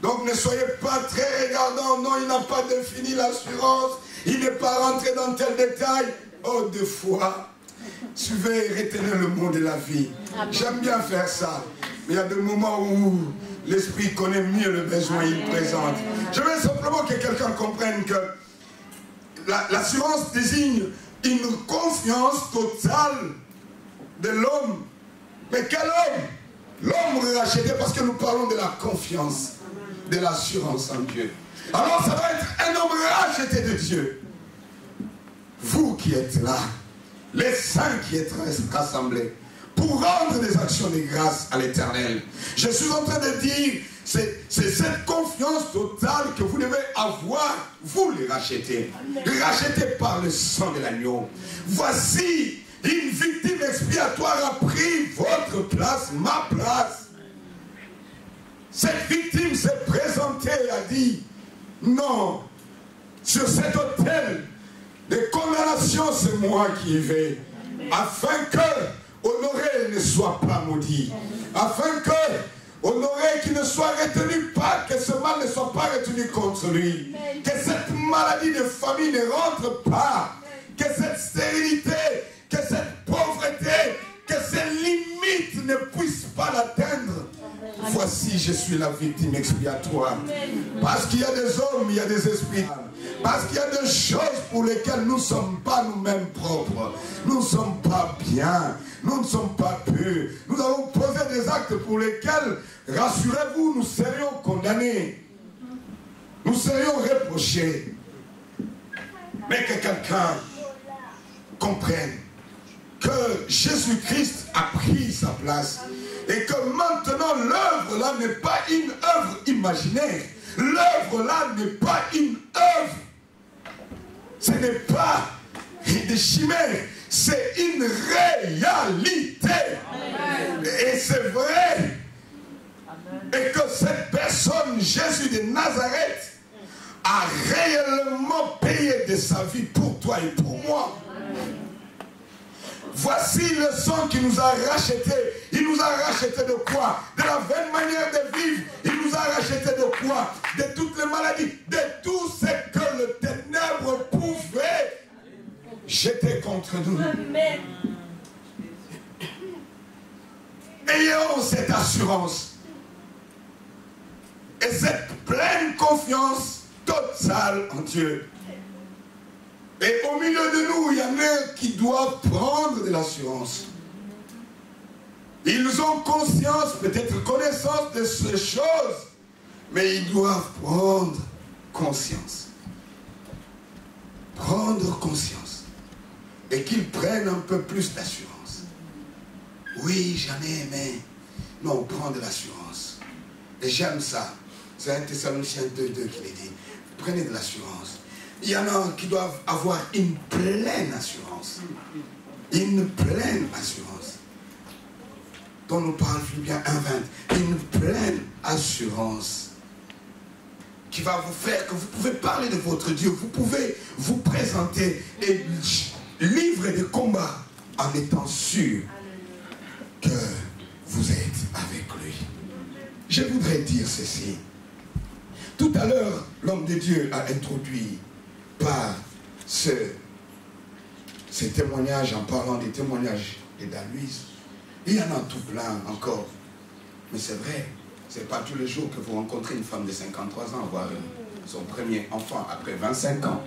Donc ne soyez pas très regardants. Non, il n'a pas défini l'assurance. Il n'est pas rentré dans tel détail. Oh, deux fois, je vais retenir le mot de la vie. J'aime bien faire ça. Mais il y a des moments où l'esprit connaît mieux le besoin qu'il présente. Je veux simplement que quelqu'un comprenne que l'assurance désigne une confiance totale de l'homme. Mais quel homme? L'homme racheté, parce que nous parlons de la confiance, de l'assurance en Dieu. Alors ça va être un homme racheté de Dieu. Vous qui êtes là, les saints qui êtes rassemblés, pour rendre des actions de grâce à l'Éternel. Je suis en train de dire, c'est cette confiance totale que vous devez avoir, vous les rachetés. Rachetés par le sang de l'agneau. Voici, une victime expiatoire a pris votre place, ma place. Cette victime s'est présentée et a dit, non, sur cet autel de condamnation, c'est moi qui y vais, afin que Honoré ne soit pas maudit, afin que Honoré qui ne soit retenu pas, que ce mal ne soit pas retenu contre lui, que cette maladie de famille ne rentre pas, que cette stérilité, que cette pauvreté, que ces limites ne puissent pas l'atteindre. Voici, je suis la victime expiatoire. Parce qu'il y a des hommes, il y a des esprits. Parce qu'il y a des choses pour lesquelles nous ne sommes pas nous-mêmes propres. Nous ne sommes pas bien. Nous ne sommes pas purs. Nous avons posé des actes pour lesquels, rassurez-vous, nous serions condamnés. Nous serions reprochés. Mais que quelqu'un comprenne que Jésus-Christ a pris sa place et que maintenant l'œuvre là n'est pas une œuvre imaginaire. L'œuvre là n'est pas une œuvre. Ce n'est pas des chimères. C'est une réalité. Et c'est vrai. Et que cette personne, Jésus de Nazareth, a réellement payé de sa vie pour toi et pour moi. Voici le sang qui nous a rachetés. Il nous a rachetés de quoi? De la vaine manière de vivre. Il nous a rachetés de quoi? De toutes les maladies, de tout ce que le ténèbre pouvait jeter contre nous. Amen. Ayons cette assurance et cette pleine confiance totale en Dieu. Et au milieu de nous, il y en a qui doivent prendre de l'assurance. Ils ont conscience, peut-être connaissance de ces choses, mais ils doivent prendre conscience. Prendre conscience. Et qu'ils prennent un peu plus d'assurance. Oui, j'en ai aimé. Non, prends de l'assurance. Et j'aime ça. C'est 1 Thessaloniciens 2:2 qui le dit. Prenez de l'assurance. Il y en a qui doivent avoir une pleine assurance. Une pleine assurance. Dont nous parle Philippiens 1:20. Une pleine assurance. Qui va vous faire que vous pouvez parler de votre Dieu. Vous pouvez vous présenter et livrer des combats en étant sûr que vous êtes avec lui. Je voudrais dire ceci. Tout à l'heure, l'homme de Dieu a introduit par ces témoignages, en parlant des témoignages de Daluise. Il y en a tout plein encore. Mais c'est vrai, ce n'est pas tous les jours que vous rencontrez une femme de 53 ans avoir son premier enfant après 25 ans.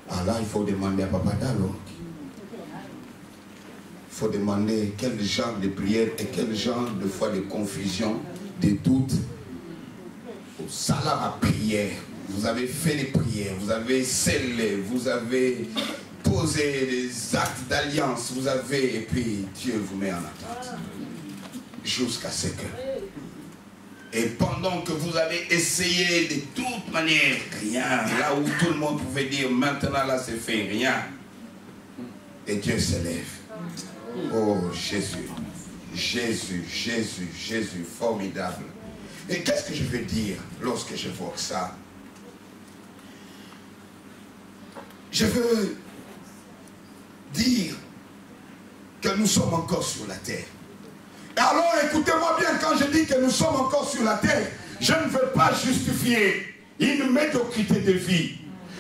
Ah là, il faut demander à Papa Dalo. Il faut demander quel genre de prière et quel genre de foi de confusion, de doute. Au salaire à prière. Vous avez fait les prières, vous avez scellé, vous avez posé des actes d'alliance, vous avez, et puis Dieu vous met en attente. Jusqu'à ce que. Et pendant que vous avez essayé de toute manière, rien, là où tout le monde pouvait dire, maintenant là c'est fait, rien. Et Dieu s'élève. Oh Jésus, Jésus, Jésus, Jésus, formidable. Et qu'est-ce que je veux dire lorsque je vois ça? Je veux dire que nous sommes encore sur la terre. Alors écoutez-moi bien, quand je dis que nous sommes encore sur la terre, je ne veux pas justifier une médiocrité de vie.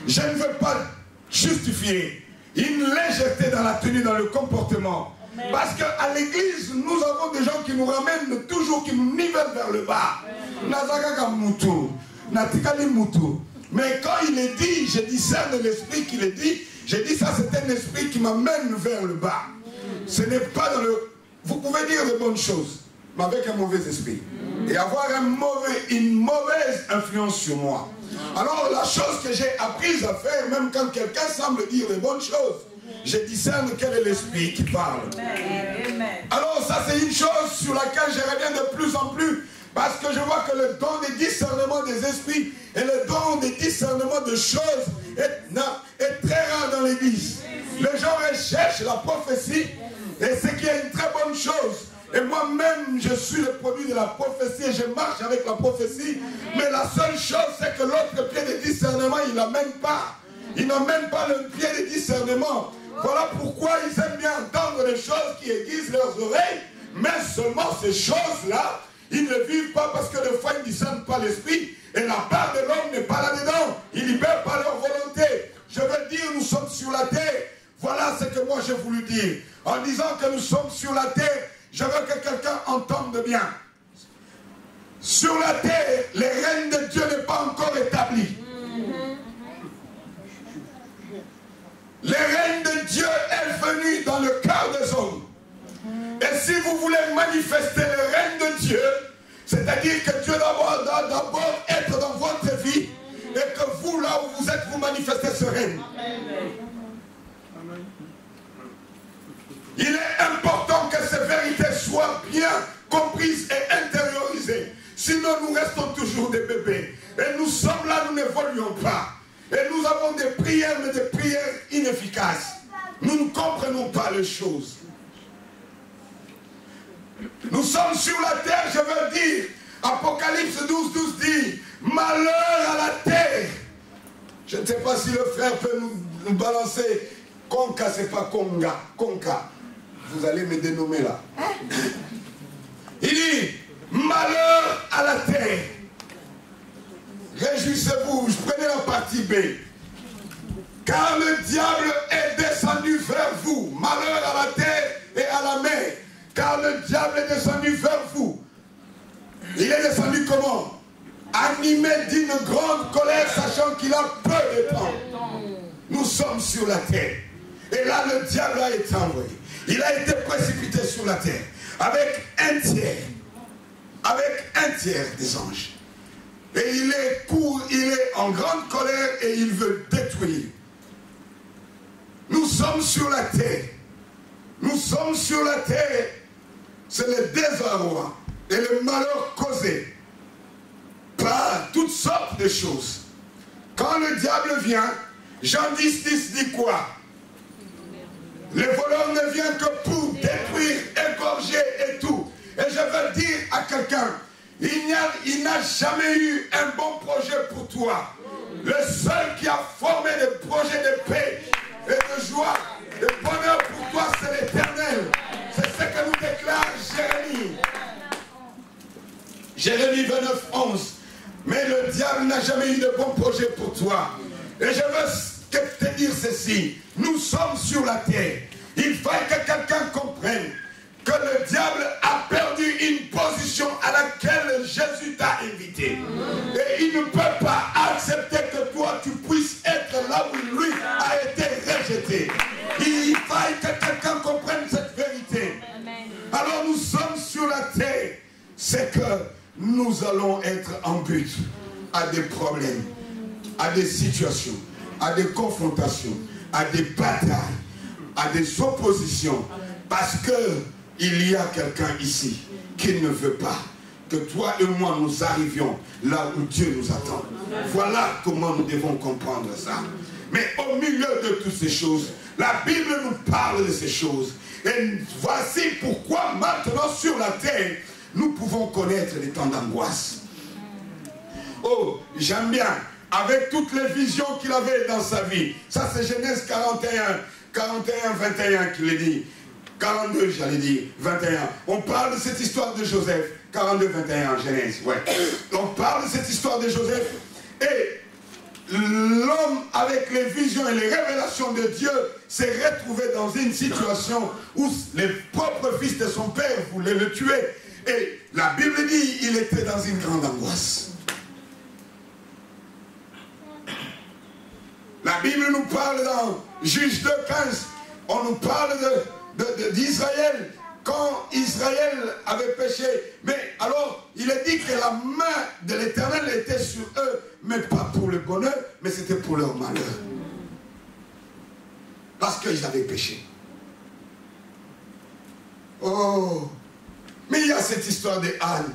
Je ne veux pas justifier une légèreté dans la tenue, dans le comportement. Parce qu'à l'église, nous avons des gens qui nous ramènent toujours, qui nous nivellent vers le bas. Mais quand il est dit, je discerne l'esprit qui le dit, je dis ça c'est un esprit qui m'amène vers le bas. Ce n'est pas dans le... Vous pouvez dire de bonnes choses, mais avec un mauvais esprit. Et avoir une mauvaise influence sur moi. Alors la chose que j'ai apprise à faire, même quand quelqu'un semble dire de bonnes choses, je discerne quel est l'esprit qui parle. Alors ça c'est une chose sur laquelle je reviens de plus en plus. Parce que je vois que le don de discernement des esprits et le don de discernement de choses est très rare dans l'église. Les gens recherchent la prophétie et ce qui est une très bonne chose. Et moi-même, je suis le produit de la prophétie et je marche avec la prophétie. Mais la seule chose, c'est que l'autre pied de discernement, il n'amène pas. Il n'amène pas le pied de discernement. Voilà pourquoi ils aiment bien entendre les choses qui aiguisent leurs oreilles. Mais seulement ces choses-là, ils ne vivent pas parce que des fois ils ne discernent pas l'esprit. Et la part de l'homme n'est pas là-dedans. Ils ne libèrent pas leur volonté. Je veux dire, nous sommes sur la terre. Voilà ce que moi j'ai voulu dire. En disant que nous sommes sur la terre, je veux que quelqu'un entende bien. Sur la terre, le règne de Dieu n'est pas encore établi. Le règne de Dieu est venu dans le cœur des hommes. Et si vous voulez manifester le règne de Dieu, c'est-à-dire que Dieu doit d'abord être dans votre vie et que vous, là où vous êtes, vous manifestez ce règne. Il est important que ces vérités soient bien comprises et intériorisées. Sinon, nous restons toujours des bébés. Et nous sommes là, nous n'évoluons pas. Et nous avons des prières, mais des prières inefficaces. Nous ne comprenons pas les choses. Nous sommes sur la terre, je veux dire. Apocalypse 12:12 dit, malheur à sais pas si le frère peut nous balancer. Conca, c'est pas Conga. Conca. Vous allez me dénommer là. Il dit, malheur à la terre. Réjouissez-vous, prenez la partie B. Car le diable est descendu vers vous. Malheur à la terre et à la mer. Car le diable est descendu vers vous. Il est descendu comment? Animé d'une grande colère, sachant qu'il a peu de temps. Nous sommes sur la terre. Et là, le diable a été envoyé. Il a été précipité sur la terre. Avec un tiers des anges. Et il est en grande colère et il veut détruire. Nous sommes sur la terre. Nous sommes sur la terre. C'est le désarroi et le malheur causé par toutes sortes de choses. Quand le diable vient, Jean 10 dit quoi? Le voleur ne vient que pour détruire, égorger et tout. Et je veux dire à quelqu'un, il n'a jamais eu un bon projet pour toi. Le seul qui a formé des projets de paix et de joie, de bonheur pour toi, c'est l'Éternel. C'est ce que nous déclare Jérémie. Jérémie 29, 11. Mais le diable n'a jamais eu de bon projet pour toi. Et je veux te dire ceci. Nous sommes sur la terre. Il faut que quelqu'un comprenne que le diable a perdu une position à laquelle Jésus t'a invité. Et il ne peut pas accepter que toi tu puisses être là où lui a été rejeté. Il faut que quelqu'un comprenne cette vérité. Alors nous sommes sur la terre. C'est que nous allons être en but à des problèmes, à des situations, à des confrontations, à des batailles, à des oppositions. Parce que il y a quelqu'un ici qui ne veut pas que toi et moi nous arrivions là où Dieu nous attend. Voilà comment nous devons comprendre ça. Mais au milieu de toutes ces choses, la Bible nous parle de ces choses. Et voici pourquoi maintenant sur la terre, nous pouvons connaître les temps d'angoisse. Oh, j'aime bien, avec toutes les visions qu'il avait dans sa vie. Ça c'est Genèse 41, 21 qu'il dit. 42, j'allais dire, 21. On parle de cette histoire de Joseph. 42, 21, Genèse, ouais. On parle de cette histoire de Joseph. Et l'homme, avec les visions et les révélations de Dieu, s'est retrouvé dans une situation où les propres fils de son père voulaient le tuer. Et la Bible dit qu'il était dans une grande angoisse. La Bible nous parle dans Juge 2, 15. On nous parle d'Israël, quand Israël avait péché. Mais alors, il est dit que la main de l'Éternel était sur eux, mais pas pour le bonheur, mais c'était pour leur malheur. Parce qu'ils avaient péché. Oh! Mais il y a cette histoire de Anne.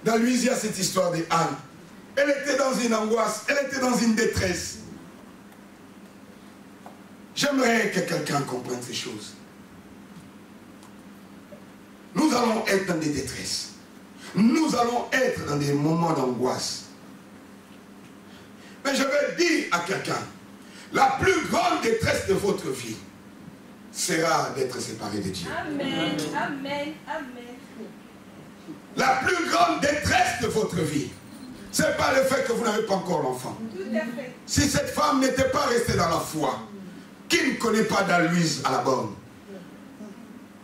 Dans lui, il y a cette histoire de Anne. Elle était dans une angoisse, elle était dans une détresse. J'aimerais que quelqu'un comprenne ces choses. Nous allons être dans des détresses. Nous allons être dans des moments d'angoisse. Mais je vais dire à quelqu'un, la plus grande détresse de votre vie sera d'être séparé de Dieu. Amen, amen, amen. La plus grande détresse de votre vie, ce n'est pas le fait que vous n'avez pas encore l'enfant. Tout à fait. Si cette femme n'était pas restée dans la foi, qui ne connaît pas d'Aloïse à la borne?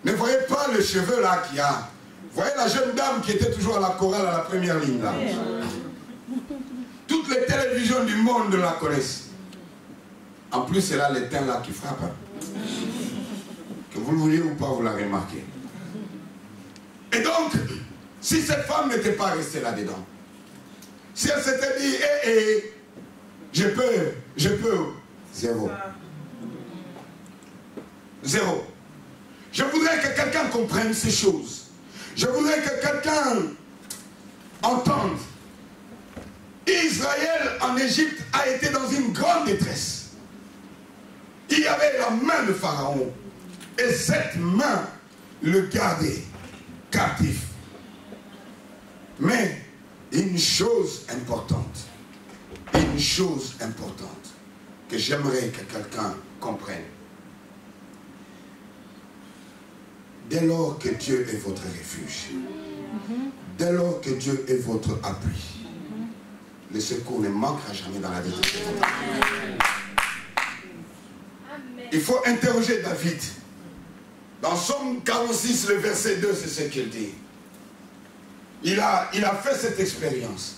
Ne voyez pas le cheveu là qu'il y a. Voyez la jeune dame qui était toujours à la chorale à la première ligne là. Toutes les télévisions du monde la connaissent. En plus, c'est là les teints là qui frappent. Hein. Que vous le vouliez ou pas, vous l'avez remarqué. Et donc, si cette femme n'était pas restée là-dedans, si elle s'était dit, je peux, zéro. Zéro. Je voudrais que quelqu'un comprenne ces choses. Je voudrais que quelqu'un entende. Israël en Égypte a été dans une grande détresse. Il y avait la main de Pharaon. Et cette main le gardait captif. Mais une chose importante. une chose importante que j'aimerais que quelqu'un comprenne. Dès lors que Dieu est votre refuge, dès lors que Dieu est votre appui, le secours ne manquera jamais dans la vie de votre vie. Il faut interroger David. Dans Somme 46, le verset 2, c'est ce qu'il dit. Il a fait cette expérience.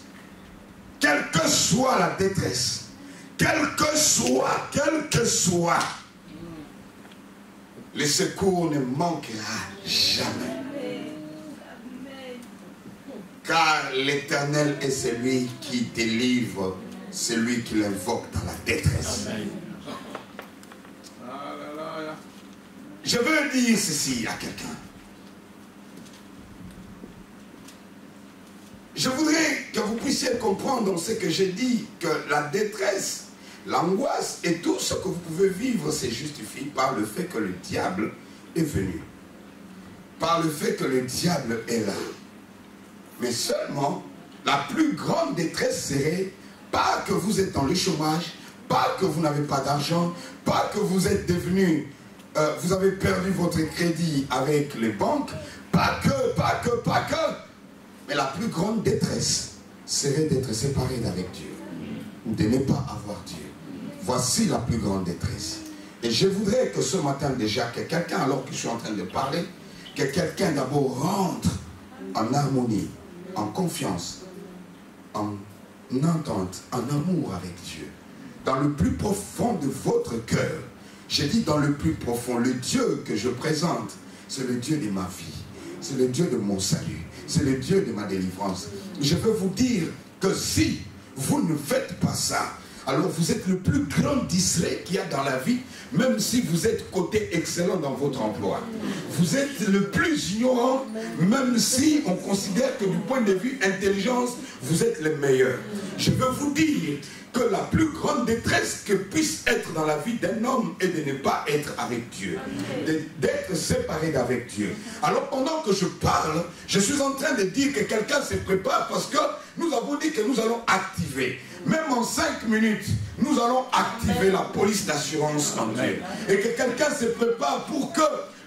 Quelle que soit la détresse, quel que soit, le secours ne manquera jamais. Car l'Éternel est celui qui délivre celui qui l'invoque dans la détresse. Je veux dire ceci à quelqu'un. Je voudrais que vous puissiez comprendre ce que j'ai dit, que la détresse, l'angoisse et tout ce que vous pouvez vivre se justifie par le fait que le diable est venu. Par le fait que le diable est là. Mais seulement, la plus grande détresse serait pas que vous êtes dans le chômage, pas que vous n'avez pas d'argent, pas que vous êtes devenu, vous avez perdu votre crédit avec les banques, pas que. Mais la plus grande détresse serait d'être séparé d'avec Dieu, ou de ne pas avoir Dieu. Voici la plus grande détresse. Et je voudrais que ce matin déjà, que quelqu'un, alors que je suis en train de parler, que quelqu'un d'abord rentre en harmonie, en confiance, en entente, en amour avec Dieu. Dans le plus profond de votre cœur, j'ai dit dans le plus profond, le Dieu que je présente, c'est le Dieu de ma vie, c'est le Dieu de mon salut, c'est le Dieu de ma délivrance. Je veux vous dire que si vous ne faites pas ça, alors vous êtes le plus grand distrait qu'il y a dans la vie, même si vous êtes côté excellent dans votre emploi. Vous êtes le plus ignorant, même si on considère que du point de vue intelligence, vous êtes le meilleur. Je veux vous dire que la plus grande détresse que puisse être dans la vie d'un homme est de ne pas être avec Dieu, d'être séparé d'avec Dieu. Alors pendant que je parle, je suis en train de dire que quelqu'un se prépare parce que nous avons dit que nous allons activer. Même en 5 minutes, nous allons activer la police d'assurance en Dieu. Et que quelqu'un se prépare pour que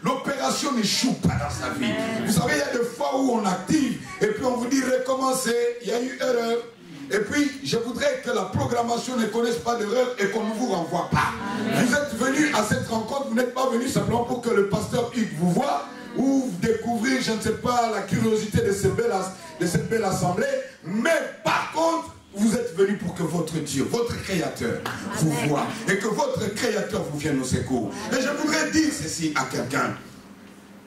l'opération n'échoue pas dans sa vie. Vous savez, il y a des fois où on active et puis on vous dit recommencer, il y a eu erreur. Et puis, je voudrais que la programmation ne connaisse pas d'erreur et qu'on ne vous renvoie pas. Vous êtes venus à cette rencontre, vous n'êtes pas venus simplement pour que le pasteur Hugues vous voie ou découvrir, je ne sais pas, la curiosité de cette belle assemblée. Mais par contre, vous êtes venus pour que votre Dieu, votre Créateur, vous voie et que votre Créateur vous vienne au secours. Et je voudrais dire ceci à quelqu'un.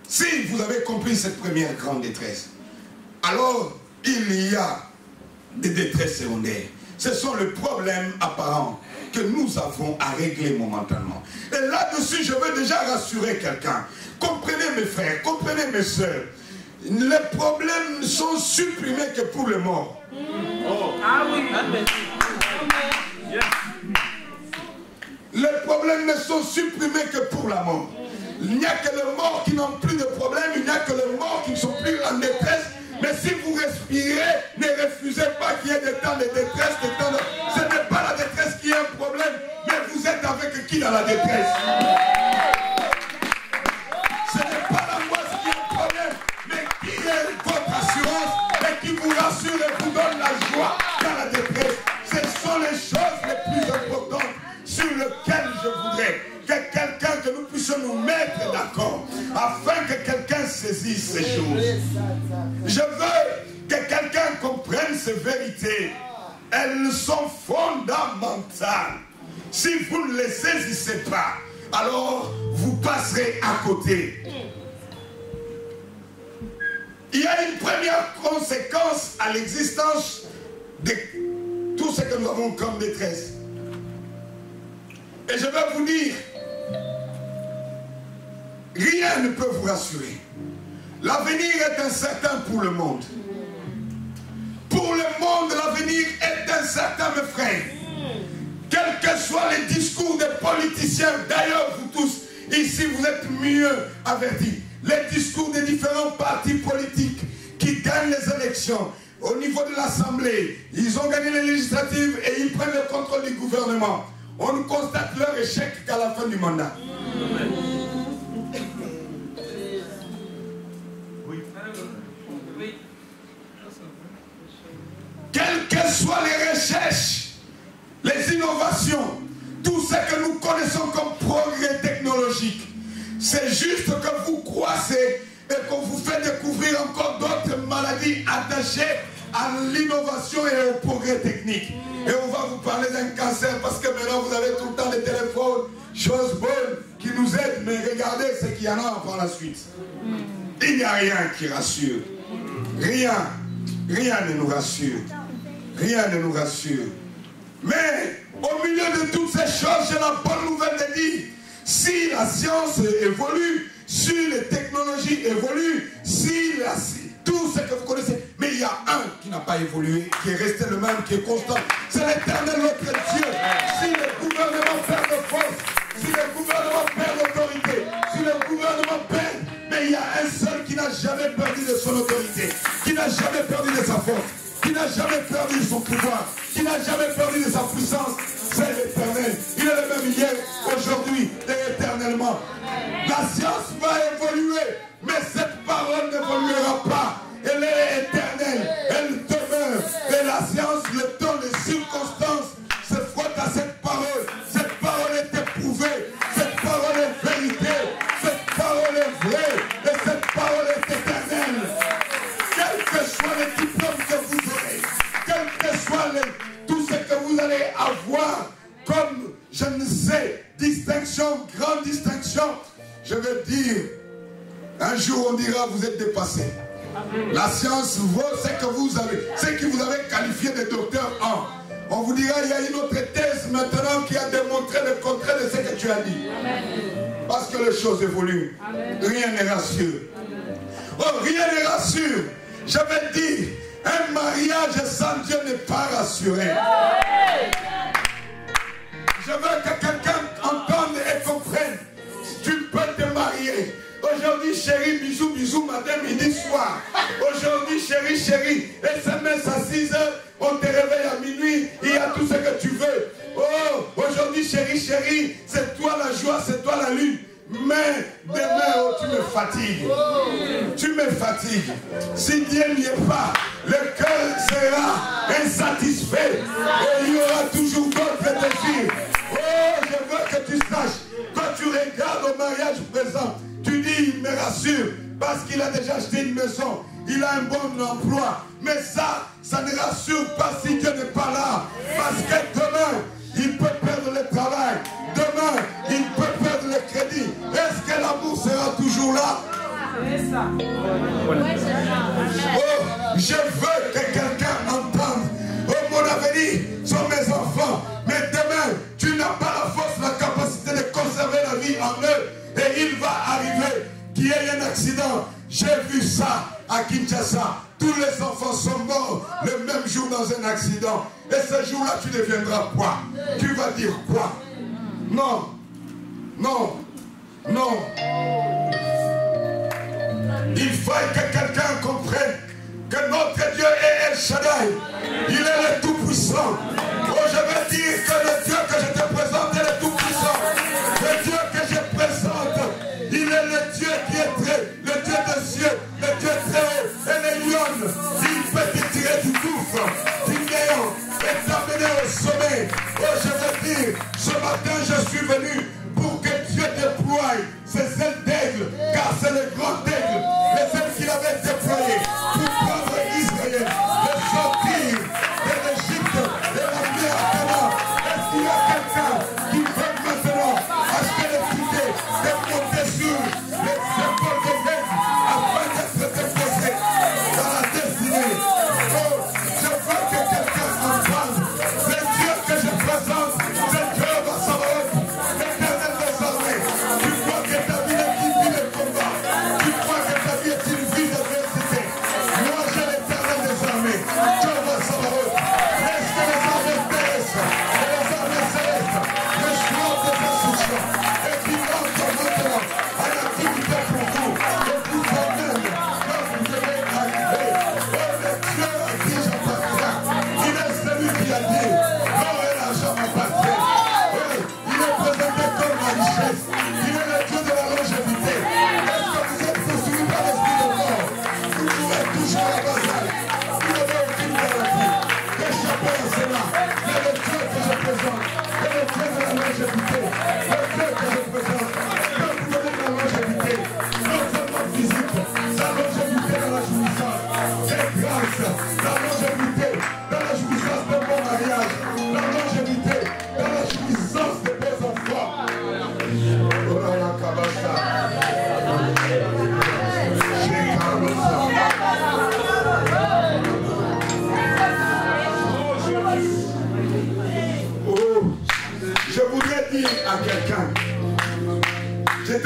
Si vous avez compris cette première grande détresse, alors il y a des détresses secondaires. Ce sont les problèmes apparents que nous avons à régler momentanément. Et là-dessus, je veux déjà rassurer quelqu'un. Comprenez mes frères, comprenez mes soeurs. Les problèmes sont supprimés que pour les morts. Ah oui. Les problèmes ne sont supprimés que pour la mort. Il n'y a que les morts qui n'ont plus de problème, il n'y a que les morts qui ne sont plus en détresse. Mais si vous respirez, ne refusez pas qu'il y ait des temps de détresse. Ce n'est pas la détresse qui est un problème, mais vous êtes avec qui dans la détresse? Ce n'est pas l'angoisse qui est un problème, mais qui est votre assurance et qui vous rassure et vous donne la joie dans la détresse. Ce sont les choses les plus importantes sur lesquelles je voudrais que nous puissions nous mettre d'accord afin que quelqu'un saisisse ces choses. Je veux que quelqu'un comprenne ces vérités. Elles sont fondamentales. Si vous ne les saisissez pas, alors vous passerez à côté. Il y a une première conséquence à l'existence de tout ce que nous avons comme détresse. Et je vais vous dire, rien ne peut vous rassurer. L'avenir est incertain pour le monde. Pour le monde, l'avenir est incertain, mes frères. Quels que soient les discours des politiciens, d'ailleurs vous tous, ici vous êtes mieux avertis. Les discours des différents partis politiques qui gagnent les élections, au niveau de l'Assemblée, ils ont gagné les législatives et ils prennent le contrôle du gouvernement. On ne constate leur échec qu'à la fin du mandat. Quelles que soient les recherches, les innovations, tout ce que nous connaissons comme progrès technologique, c'est juste que vous croissez et qu'on vous fait découvrir encore d'autres maladies attachées à l'innovation et au progrès technique. Et on va vous parler d'un cancer parce que maintenant vous avez tout le temps des téléphones, choses bonnes qui nous aident, mais regardez ce qu'il y en a par la suite. Il n'y a rien qui rassure. Rien ne nous rassure. Rien ne nous rassure. Mais au milieu de toutes ces choses, j'ai la bonne nouvelle de dire, si la science évolue, si les technologies évoluent, si tout ce que vous connaissez, mais il y a un qui n'a pas évolué, qui est resté le même, qui est constant. C'est l'Éternel notre Dieu. Si le gouvernement perd de force, si le gouvernement perd d'autorité, si le gouvernement perd, mais il y a un seul qui n'a jamais perdu de son autorité, qui n'a jamais perdu de sa force, qui n'a jamais perdu de son pouvoir, qui n'a jamais perdu de sa puissance, c'est l'Éternel. Il est le même hier, aujourd'hui et éternellement. La science va évoluer, mais cette parole n'évoluera pas. Elle est éternelle, elle demeure. Et la science, le temps, les circonstances se frottent à cette parole. Cette parole est éprouvée, cette parole est vérité, cette parole est vraie, et cette parole est éternelle. Quels que soient les diplômes que vous aurez, quel que soit tout ce que vous allez avoir comme, je ne sais, distinction, grande distinction, je veux dire, un jour on dira vous êtes dépassé. La science vaut ce que vous avez, ce que vous avez qualifié de docteur en. On vous dira il y a une autre thèse maintenant qui a démontré le contraire de ce que tu as dit. Parce que les choses évoluent. Rien ne rassure. Oh, rien ne rassure. Je vais dire, un mariage sans Dieu n'est pas rassuré. Je veux que quelqu'un entende et comprenne. Tu peux te marier. Aujourd'hui, chérie, bisous, bisous, matin, midi, soir. Aujourd'hui, chérie, chérie, SMS à 6 h, on te réveille à minuit, il y a tout ce que tu veux. Oh, aujourd'hui, chérie, chérie, c'est toi la joie, c'est toi la lune. Mais demain, oh, tu me fatigues. Tu me fatigues. Si Dieu n'y est pas, le cœur sera insatisfait. Et il y aura toujours d'autres désirs. Oh, je veux que tu saches, quand tu regardes au mariage présent, tu dis, il me rassure, parce qu'il a déjà acheté une maison, il a un bon emploi. Mais ça ne rassure pas si Dieu n'est pas là. Parce que demain, il peut perdre le travail. Demain, il peut perdre le crédit. Est-ce que l'amour sera toujours là? Oh, je veux que quelqu'un entende. Oh, mon avenir sont mes enfants. Mais demain, tu n'as pas la force, la capacité de conserver la vie en eux. Et il va arriver qu'il y ait un accident. J'ai vu ça à Kinshasa. Tous les enfants sont morts le même jour dans un accident. Et ce jour-là, tu deviendras quoi? Tu vas dire quoi? Non. Non. Non. Il faut que quelqu'un comprenne que notre Dieu est El Shaddai. Il est le Tout-Puissant. Oh, je veux dire que le Dieu que je te présente est le Tout-Puissant. Le Dieu que je présente, il est le Dieu qui est très, le Dieu des cieux, le Dieu très haut, et les lions. Il peut te tirer du gouffre, du néant, et t'amener au sommet. Oh, je veux dire, ce matin, je suis venu pour que Dieu déploie ses ailes d'aigle, car c'est le grand aigle, les ailes qu'il avait déployées pour prendre Israël, de sortir de l'Égypte, de l'amener à Canaan. Est-ce qu'il y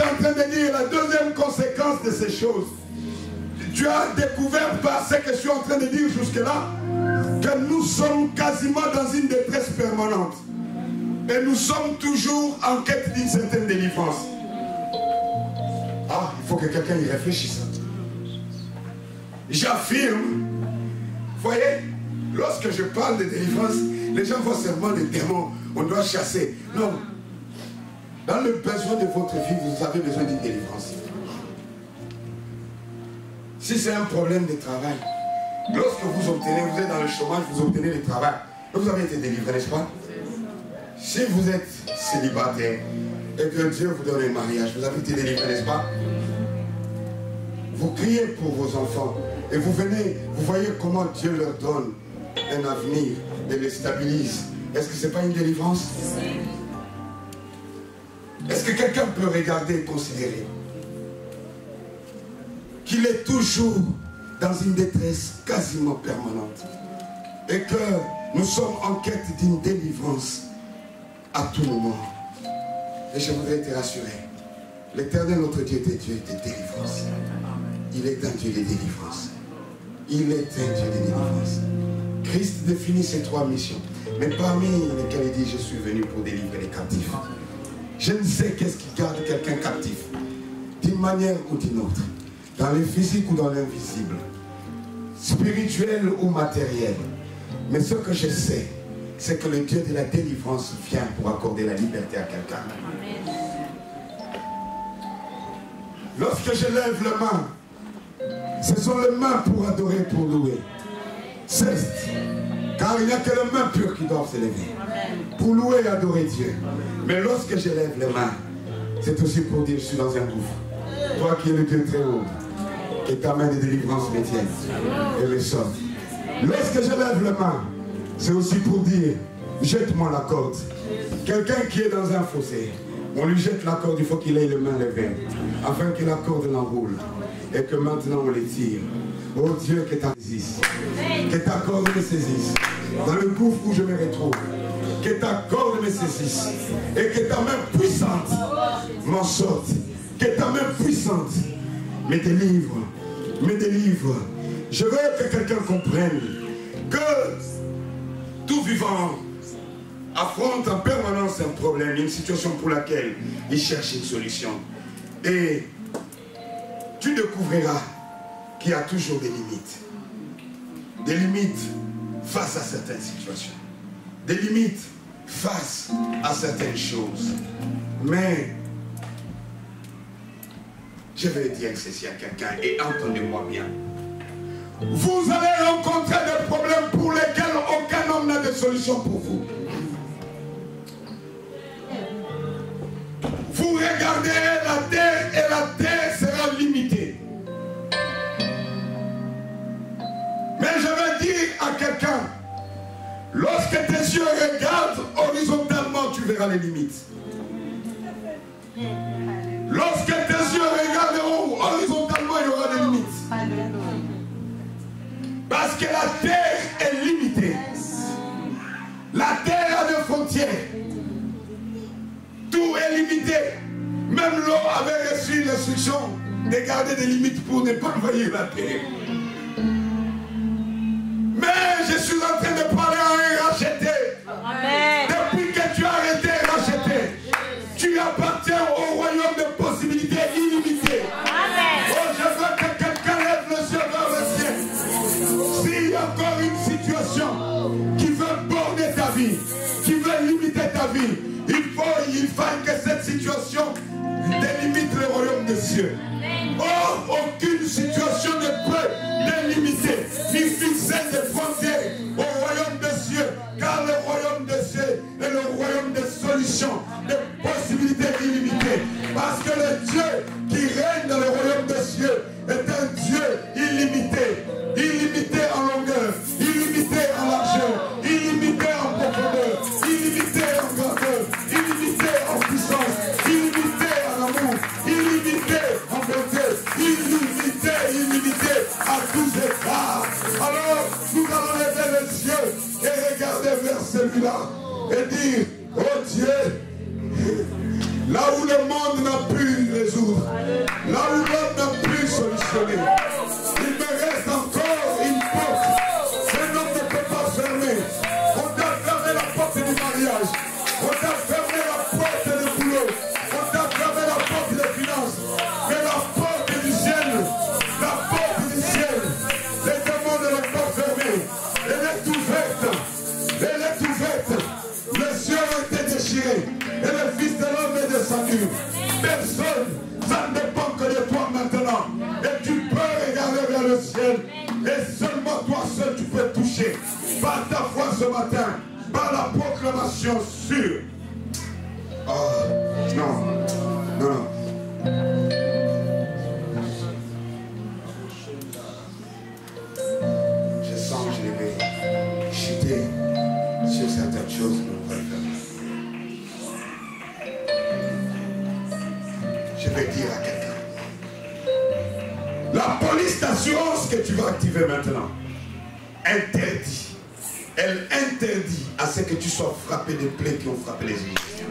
j'étais en train de dire, la deuxième conséquence de ces choses, tu as découvert par ce que je suis en train de dire jusque-là, que nous sommes quasiment dans une détresse permanente. Et nous sommes toujours en quête d'une certaine délivrance. Ah, il faut que quelqu'un y réfléchisse. J'affirme, vous voyez, lorsque je parle de délivrance, les gens voient seulement les démons, on doit chasser. Non. Dans le besoin de votre vie, vous avez besoin d'une délivrance. Si c'est un problème de travail, lorsque vous obtenez, vous êtes dans le chômage, vous obtenez le travail, vous avez été délivré, n'est-ce pas? Si vous êtes célibataire et que Dieu vous donne un mariage, vous avez été délivré, n'est-ce pas? Vous criez pour vos enfants et vous venez, vous voyez comment Dieu leur donne un avenir et les stabilise. Est-ce que ce n'est pas une délivrance? Est-ce que quelqu'un peut regarder et considérer qu'il est toujours dans une détresse quasiment permanente et que nous sommes en quête d'une délivrance à tout moment? Et je voudrais te rassurer, l'Éternel notre Dieu est Dieu de délivrance. Il est un Dieu de délivrance. Il est un Dieu de délivrance. Christ définit ces trois missions, mais parmi lesquelles il dit: je suis venu pour délivrer les captifs. Je ne sais qu'est-ce qui garde quelqu'un captif, d'une manière ou d'une autre, dans le physique ou dans l'invisible, spirituel ou matériel. Mais ce que je sais, c'est que le Dieu de la délivrance vient pour accorder la liberté à quelqu'un. Lorsque je lève les mains, ce sont les mains pour adorer, pour louer. Certes, car il n'y a que les mains pures qui doivent se lever pour louer et adorer Dieu. Mais lorsque je lève les mains, c'est aussi pour dire: je suis dans un gouffre. Toi qui es le Dieu très haut, que ta main de délivrance me tienne et me sorte. Lorsque je lève les mains, c'est aussi pour dire: jette-moi la corde. Quelqu'un qui est dans un fossé, on lui jette la corde, il faut qu'il ait les mains levées, afin que la corde l'enroule et que maintenant on les tire. Oh Dieu, que ta saisisse, que ta corde me saisisse dans le gouffre où je me retrouve, que ta corde me saisisse et que ta main puissante m'en sorte, que ta main puissante me délivre, me délivre. Je veux que quelqu'un comprenne que tout vivant affronte en permanence un problème, une situation pour laquelle il cherche une solution. Et tu découvriras qu'il y a toujours des limites. Des limites face à certaines situations. Des limites face à certaines choses. Mais je vais dire ceci à quelqu'un et entendez-moi bien. Vous allez rencontrer des problèmes pour lesquels aucun homme n'a de solution pour vous. Vous regarderez la terre et la terre sera limitée. Mais je vais dire à quelqu'un, lorsque tes yeux regardent horizontalement, tu verras les limites. Lorsque tes yeux regarderont horizontalement, il y aura des limites. Parce que la terre est limitée. La terre a des frontières. Tout est limité. Même l'eau avait reçu l'instruction de garder des limites pour ne pas envahir la terre. Mais je suis en train de parler à un racheté. Amen. Depuis que tu as arrêté racheté, tu appartiens au royaume de possibilités illimitées. Amen. Oh, je veux que quelqu'un lève le ciel vers le ciel. S'il y a encore une situation qui veut borner ta vie, qui veut limiter ta vie, il faille que cette situation délimite le royaume des cieux. Oh, aucune situation ne peut délimiter ni fixer des frontières au royaume des cieux, car le royaume des cieux est le royaume des solutions, des possibilités illimitées. Parce que le Dieu qui règne dans le royaume des cieux est un Dieu illimité. Illimité en longueur, illimité en largeur, illimité en profondeur, illimité en grandeur, illimité en puissance, illimité en amour, illimité en bonté, illimité à tous égards. Alors, nous allons lever les yeux et regarder vers celui-là et dire: oh Dieu, là où le monde n'a pu résoudre aujourd'hui. Personne, ça ne dépend que de toi maintenant. Et tu peux regarder vers le ciel. Et seulement toi seul tu peux toucher. Par ta foi ce matin. Par la proclamation sûre. Oh, non. Non, non. Je sens que je vais chuter sur certaines choses que nous pouvons faire. Je vais dire à quelqu'un. La police d'assurance que tu vas activer maintenant interdit. Elle interdit à ce que tu sois frappé des plaies qui ont frappé les Égyptiens.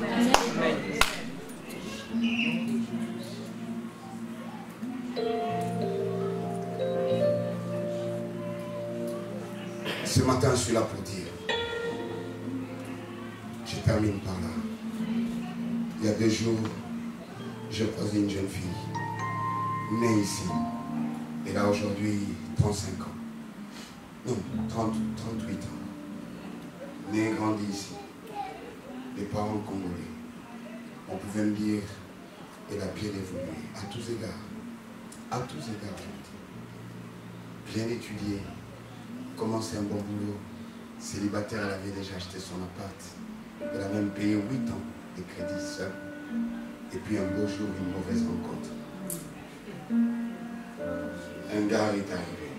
Ce matin, je suis là pour dire, je termine par là. Il y a 2 jours, j'ai croisé une jeune fille, née ici. Elle a aujourd'hui 35 ans. Non, 38 ans. Née et grandie ici. Les parents congolais. On pouvait me dire, elle a bien évolué, à tous égards. À tous égards, bien étudié. Commencé un bon boulot. Célibataire, elle avait déjà acheté son appart. Elle a même payé 8 ans de crédit seul. Et puis un beau jour, une mauvaise rencontre. Un gars est arrivé.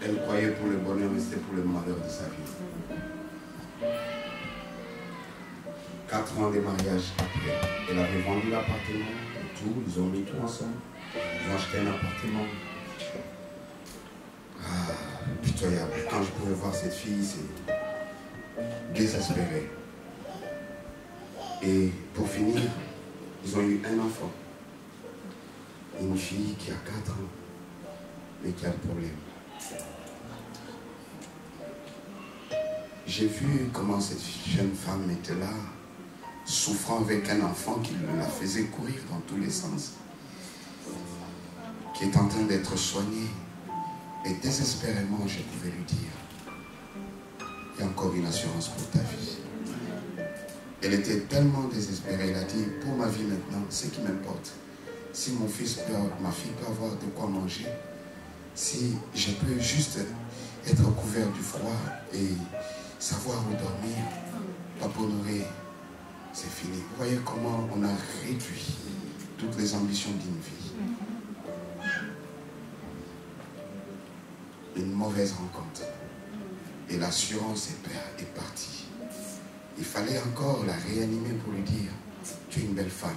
Elle croyait pour le bonheur, mais c'était pour le malheur de sa vie. 4 ans de mariage après, elle avait vendu l'appartement, tout, ils ont mis tout ensemble. Ils ont acheté un appartement. Ah, pitoyable. Quand je pouvais voir cette fille, c'est désespéré. Et pour finir, ils ont eu un enfant. Une fille qui a 4 ans, mais qui a le problème. J'ai vu comment cette jeune femme était là, souffrant avec un enfant qui la faisait courir dans tous les sens, qui est en train d'être soigné. Et désespérément, je pouvais lui dire, il y a encore une assurance pour ta vie. Elle était tellement désespérée, elle a dit, pour ma vie maintenant, ce qui m'importe, si mon fils peut, ma fille peut avoir de quoi manger, si je peux juste être couvert du froid et savoir où dormir, Paponoré, c'est fini. Vous voyez comment on a réduit toutes les ambitions d'une vie. Une mauvaise rencontre. Et l'assurance est partie. Il fallait encore la réanimer pour lui dire, tu es une belle femme.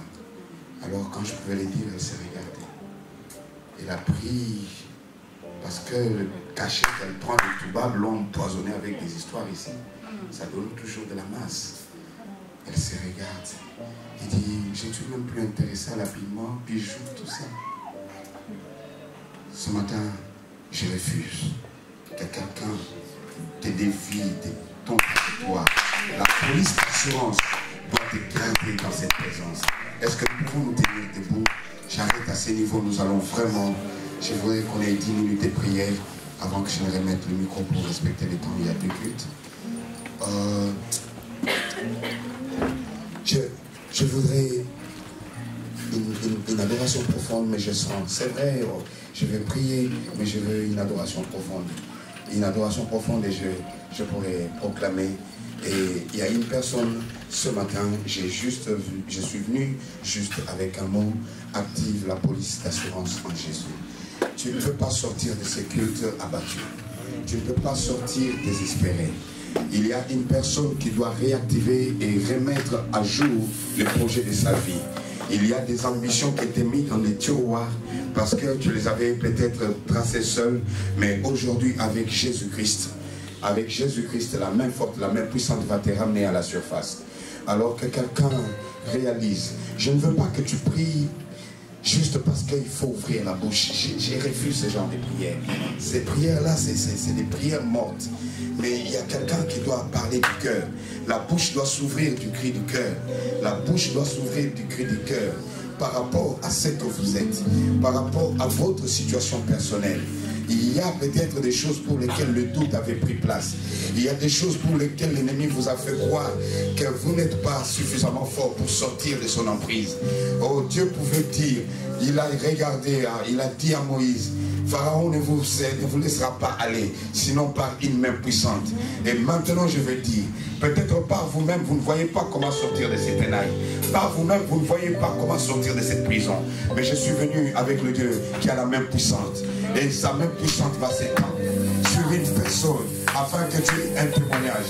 Alors quand je pouvais le dire, elle s'est regardée. Elle a pris, parce que le cachet qu'elle prend du toubab l'ont empoisonné avec des histoires ici. Ça donne toujours de la masse. Elle se regarde. Elle dit, je ne suis même plus intéressé à l'habillement, bijoux, tout ça. Ce matin, je refuse que quelqu'un te dévie de ton territoire. La police d'assurance doit te garder dans cette présence. Est-ce que nous pouvons nous tenir debout? J'arrête à ce niveau, nous allons vraiment... Je voudrais qu'on ait 10 minutes de prière avant que je ne remette le micro pour respecter le temps. Il y a 2 minutes. Je voudrais une adoration profonde, mais je sens, c'est vrai, je vais prier, mais je veux une adoration profonde. Une adoration profonde et je pourrais proclamer. Et il y a une personne, ce matin, je suis venu juste avec un mot, active la police d'assurance en Jésus. Tu ne peux pas sortir de ces cultes abattus. Tu ne peux pas sortir désespéré. Il y a une personne qui doit réactiver et remettre à jour le projet de sa vie. Il y a des ambitions qui étaient mises dans les tiroirs parce que tu les avais peut-être tracées seul, mais aujourd'hui avec Jésus-Christ, la main forte, la main puissante va te ramener à la surface. Alors que quelqu'un réalise, je ne veux pas que tu pries juste parce qu'il faut ouvrir la bouche. Je refuse ce genre de prières. Ces prières-là, c'est des prières mortes. Mais il y a quelqu'un qui doit parler du cœur. La bouche doit s'ouvrir du cri du cœur. La bouche doit s'ouvrir du cri du cœur par rapport à ce que vous êtes, par rapport à votre situation personnelle. il y a peut-être des choses pour lesquelles le doute avait pris place. Il y a des choses pour lesquelles l'ennemi vous a fait croire que vous n'êtes pas suffisamment fort pour sortir de son emprise. Oh, Dieu pouvait dire, il a regardé, il a dit à Moïse, Pharaon ne vous laissera pas aller, sinon par une main puissante. Et maintenant je vais dire, peut-être par vous-même, vous ne voyez pas comment sortir de ces ténèbres. Par vous-même, vous ne voyez pas comment sortir de cette prison. Mais je suis venu avec le Dieu qui a la main puissante. Et sa main puissante va s'étendre sur une personne, afin que tu aies un témoignage.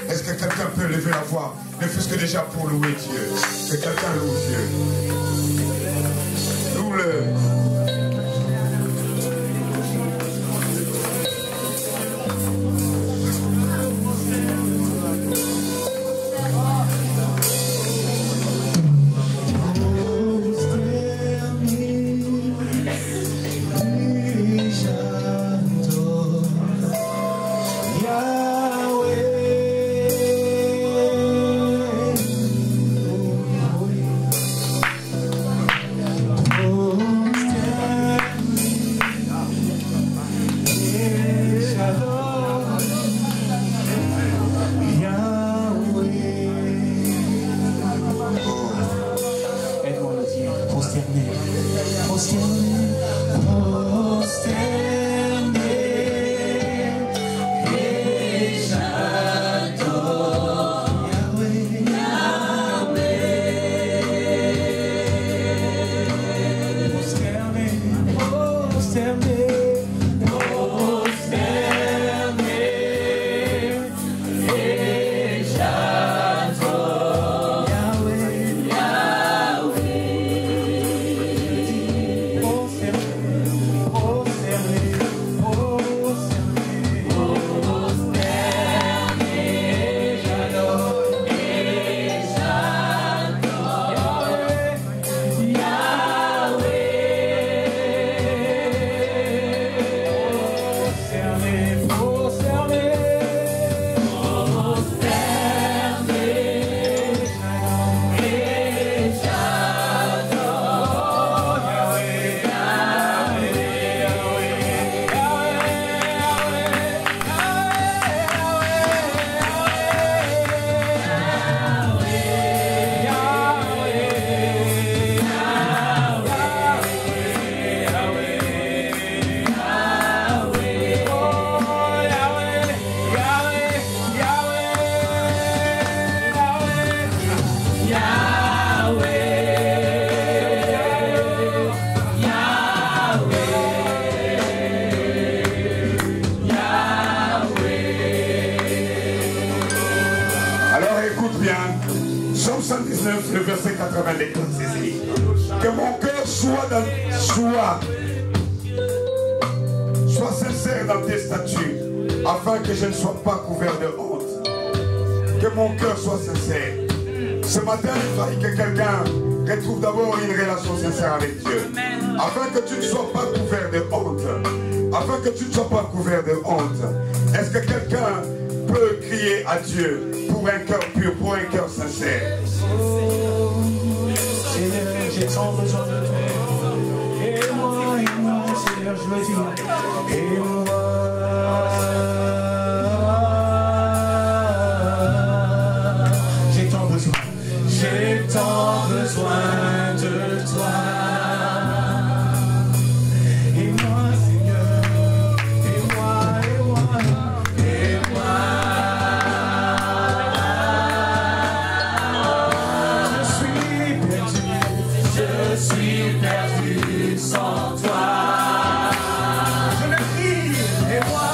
Est-ce que quelqu'un peut lever la voix, ne fût-ce que déjà pour louer Dieu? Que quelqu'un loue Dieu. Loue-le. Le verset 80 déclare ceci. Que mon cœur soit sincère dans tes statuts, afin que je ne sois pas couvert de honte. Que mon cœur soit sincère. Ce matin, il faille que quelqu'un retrouve d'abord une relation sincère avec Dieu. Afin que tu ne sois pas couvert de honte. Afin que tu ne sois pas couvert de honte. Est-ce que quelqu'un peut crier à Dieu pour un cœur pur, pour un cœur sincère? Seigneur, j'ai tant besoin de toi. Et moi, Seigneur, je veux dire. Et moi, j'ai tant besoin de toi. Et moi, Seigneur, et moi. Je suis perdu sans toi. Je le crie, et moi.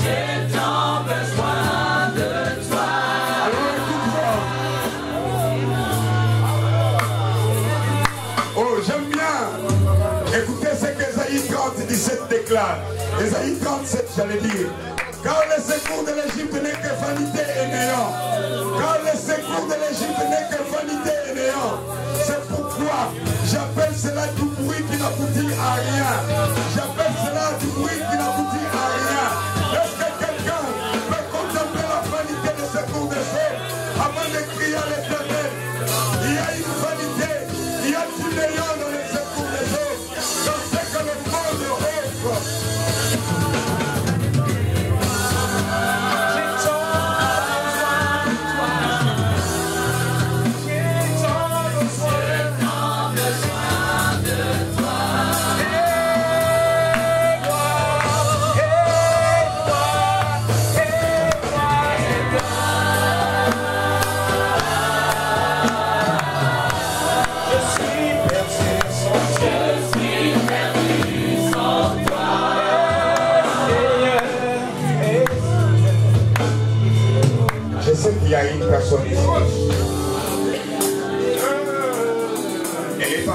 J'ai tant besoin de toi. Oh, j'aime bien. Écoutez ce qu'Ésaïe 30, 17 déclare. Ésaïe 37, j'allais dire. Car le secours de l'Égypte n'est que vanité et néant. Car le secours de l'Égypte n'est que vanité et néant. C'est pourquoi j'appelle cela du bruit qui n'aboutit à rien. J'appelle cela du bruit qui n'aboutit à rien. Est-ce que quelqu'un peut contempler la vanité de ce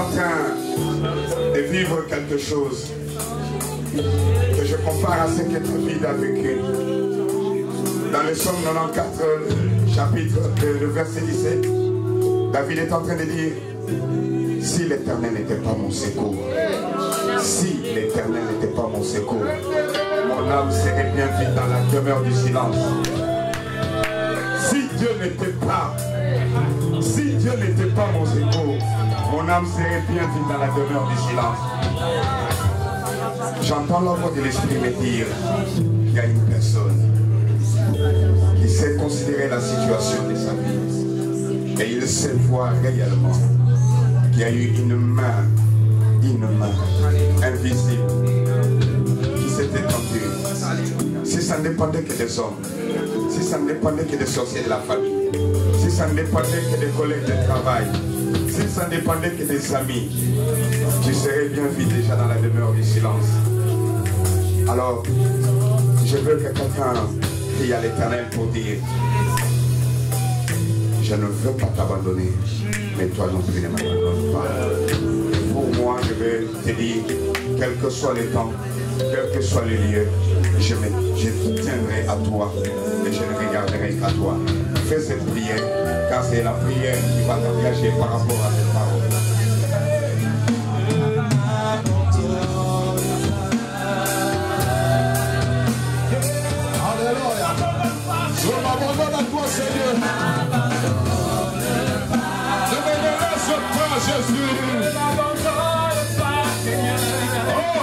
en train de vivre quelque chose que je compare à ce que David a vécu. Dans le psaume 94, chapitre, le verset 17, David est en train de dire, si l'Éternel n'était pas mon secours, si l'Éternel n'était pas mon secours, mon âme serait bien vite dans la demeure du silence. Si Dieu n'était pas mon secours, mon âme serait bien vite dans la demeure du silence. J'entends la voix de l'Esprit me dire qu'il y a une personne qui sait considérer la situation de sa vie et il sait voir réellement qu'il y a eu une main invisible qui s'est étendue. Si ça ne dépendait que des hommes, si ça ne dépendait que des sorciers de la famille, si ça ne dépendait que des collègues de travail, si ça ne dépendait que des amis, tu serais bien vite déjà dans la demeure du silence. Alors, je veux que quelqu'un crie à l'Éternel pour dire, je ne veux pas t'abandonner, mais toi non plus ne m'abandonne pas. Pour moi, je vais te dire, quel que soit le temps, quel que soit le lieu, je tiendrai à toi et je ne regarderai qu'à toi. Fais cette prière, car c'est la prière qui va t'engager par rapport à cette parole. Je m'abandonne à toi, Seigneur. Ne me laisse pas, Jésus. Oh,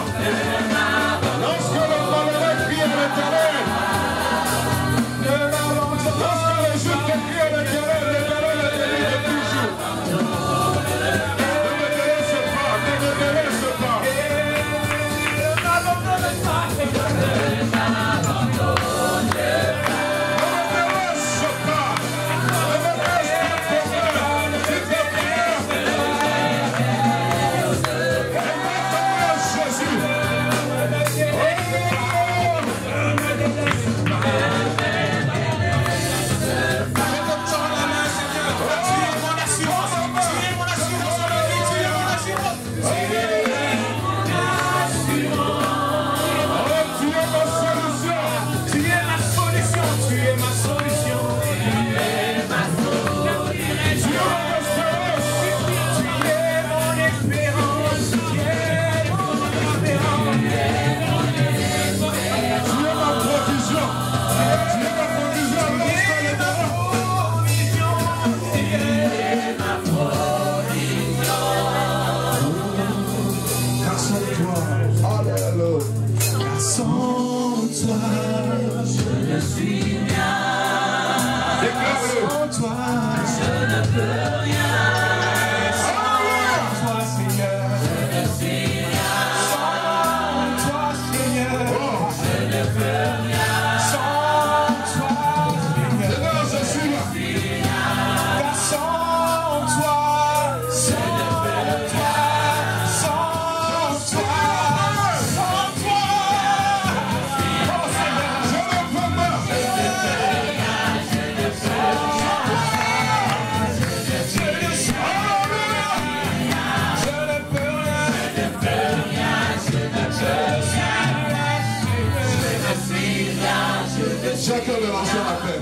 lorsque le malheureux crie à l'Éternel, lorsque le juste crie à l'Éternel, l'Éternel est béni de toujours. Ne me laisse pas, ne me laisse pas. Chacun de lancer la paix.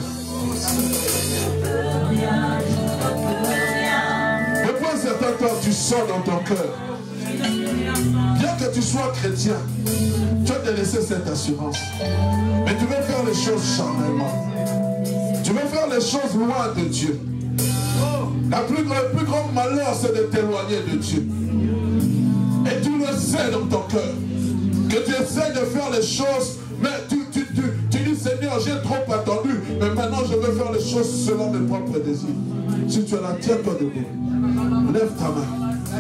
Depuis un certain temps, tu sens dans ton cœur. Bien que tu sois chrétien, tu as délaissé cette assurance. Mais tu veux faire les choses charnellement. Tu veux faire les choses loin de Dieu. Le plus grand malheur, c'est de t'éloigner de Dieu. Et tu le sais dans ton cœur. Que tu essaies de faire les choses, mais tu dis, Seigneur, j'ai trop attendu, mais maintenant je veux faire les choses selon mes propres désirs. Si tu es là, tiens-toi debout. Lève ta main.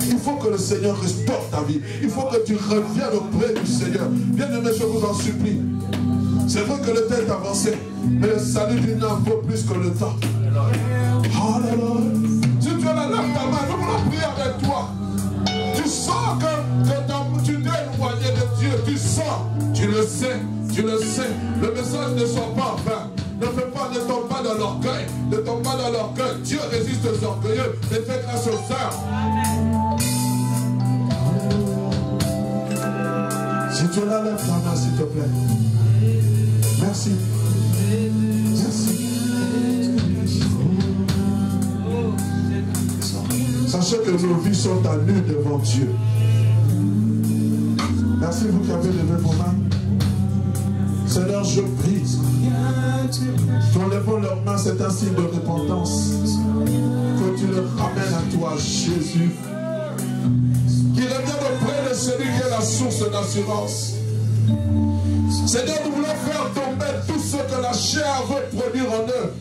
Il faut que le Seigneur restaure ta vie. Il faut que tu reviennes auprès du Seigneur. Bien-aimé, je vous en supplie. C'est vrai que le temps est avancé, mais le salut d'une âme vaut plus que le temps. Alléluia. Si tu es là, lève ta main, nous voulons prier avec toi. Tu sens que tu t'es éloigné de Dieu. Tu sens, tu le sais. Tu le sais, le message ne sort pas en vain. Ne tombe pas dans l'orgueil. Ne tombe pas dans l'orgueil. Dieu résiste aux orgueilleux, mais fait grâce aux saints. Cela lève ta main, s'il te plaît. Merci. Merci. Sachez que nos vies sont à nu devant Dieu. Merci, vous qui avez levé vos mains. Seigneur, je prie. En levant leurs mains, c'est un signe de repentance. Que tu les ramènes à toi, Jésus. Qui reviennent auprès de celui qui est la source d'assurance. Seigneur, nous voulons faire tomber tout ce que la chair veut produire en eux.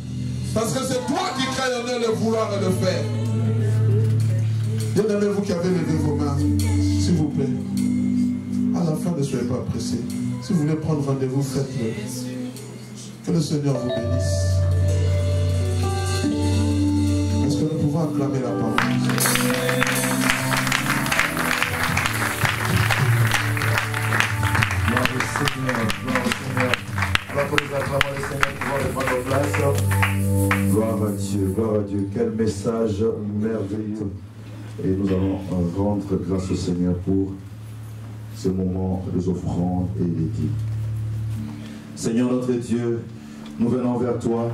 Parce que c'est toi qui crée en eux le vouloir et le faire. Bien-aimés, vous qui avez levé vos mains, s'il vous plaît, à la fin, ne soyez pas pressés. Si vous voulez prendre rendez-vous, faites-le. Que le Seigneur vous bénisse. Est-ce que nous pouvons acclamer la parole? Gloire au Seigneur, gloire au Seigneur. Alors que nous acclamons le Seigneur, nous pouvons prendre nos places. Gloire à Dieu, gloire à Dieu. Quel message merveilleux. Et nous allons rendre grâce au Seigneur pour ce moment des offrandes et des dîmes. Seigneur notre Dieu, nous venons vers toi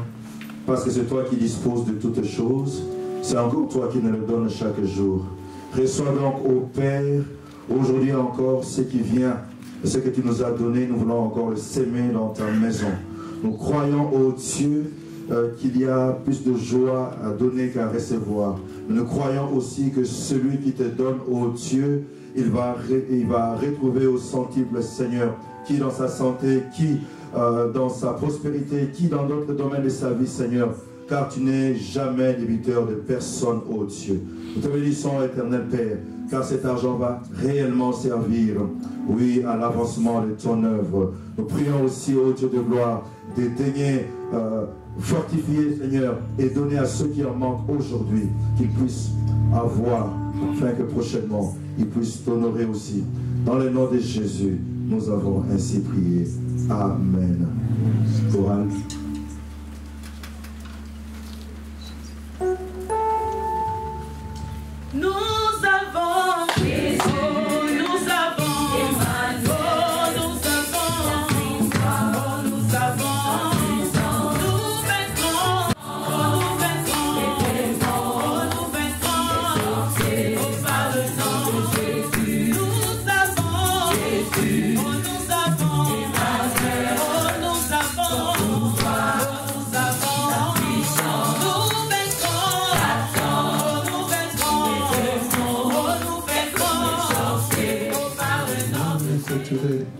parce que c'est toi qui disposes de toutes choses. C'est encore toi qui nous le donnes chaque jour. Reçois donc, ô Père, aujourd'hui encore ce qui vient, ce que tu nous as donné, nous voulons encore le s'aimer dans ta maison. Nous croyons, ô Dieu, qu'il y a plus de joie à donner qu'à recevoir. Nous croyons aussi que celui qui te donne, ô Dieu, il va retrouver au centuple, Seigneur, qui dans sa santé, qui dans sa prospérité, qui dans d'autres domaines de sa vie, Seigneur, car tu n'es jamais débiteur de personne, ô Dieu. Nous te bénissons, éternel Père, car cet argent va réellement servir, oui, à l'avancement de ton œuvre. Nous prions aussi, ô Dieu de gloire, de daigner fortifier, Seigneur, et donner à ceux qui en manquent aujourd'hui, qu'ils puissent avoir, afin que prochainement, ils puissent t'honorer aussi. Dans le nom de Jésus, nous avons ainsi prié. Amen. Chorale. Nous avons Jésus, nous avons Emmanuel, nous avons, nous avons.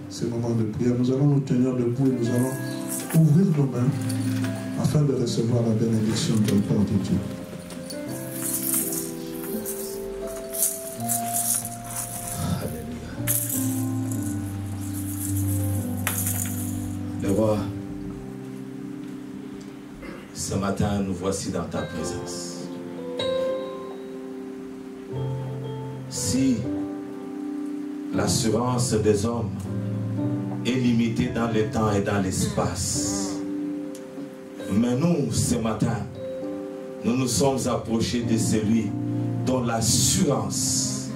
Ces moments de prière, nous allons nous tenir debout et nous allons ouvrir nos mains afin de recevoir la bénédiction de la part de Dieu. Le roi, ce matin, nous voici dans ta présence. Si l'assurance des hommes est limitée dans le temps et dans l'espace, mais nous, ce matin, nous nous sommes approchés de celui dont l'assurance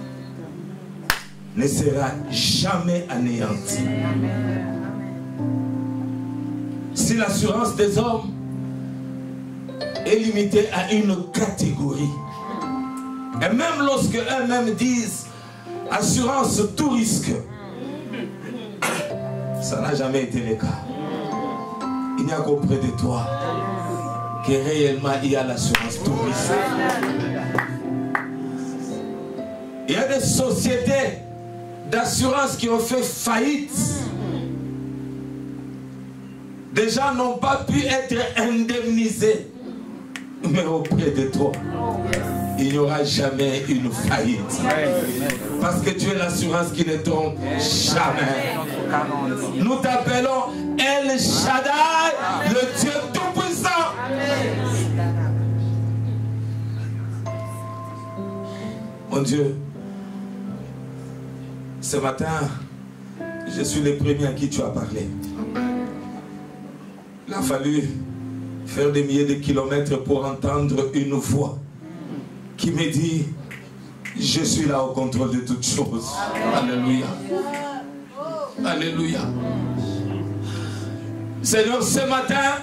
ne sera jamais anéantie. Si l'assurance des hommes est limitée à une catégorie, et même lorsque eux-mêmes disent assurance tout risque, ça n'a jamais été le cas. Il n'y a qu'auprès de toi que réellement il y a l'assurance tout risque. Il y a des sociétés d'assurance qui ont fait faillite. Des gens n'ont pas pu être indemnisés. Mais auprès de toi, il n'y aura jamais une faillite. Parce que tu es l'assurance qui ne tombe jamais. Nous t'appelons El Shaddai, le Dieu Tout-Puissant. Mon Dieu, ce matin, je suis le premier à qui tu as parlé. Il a fallu faire des milliers de kilomètres pour entendre une voix qui me dit: je suis là au contrôle de toutes choses. Alléluia. Alléluia. Seigneur, ce matin,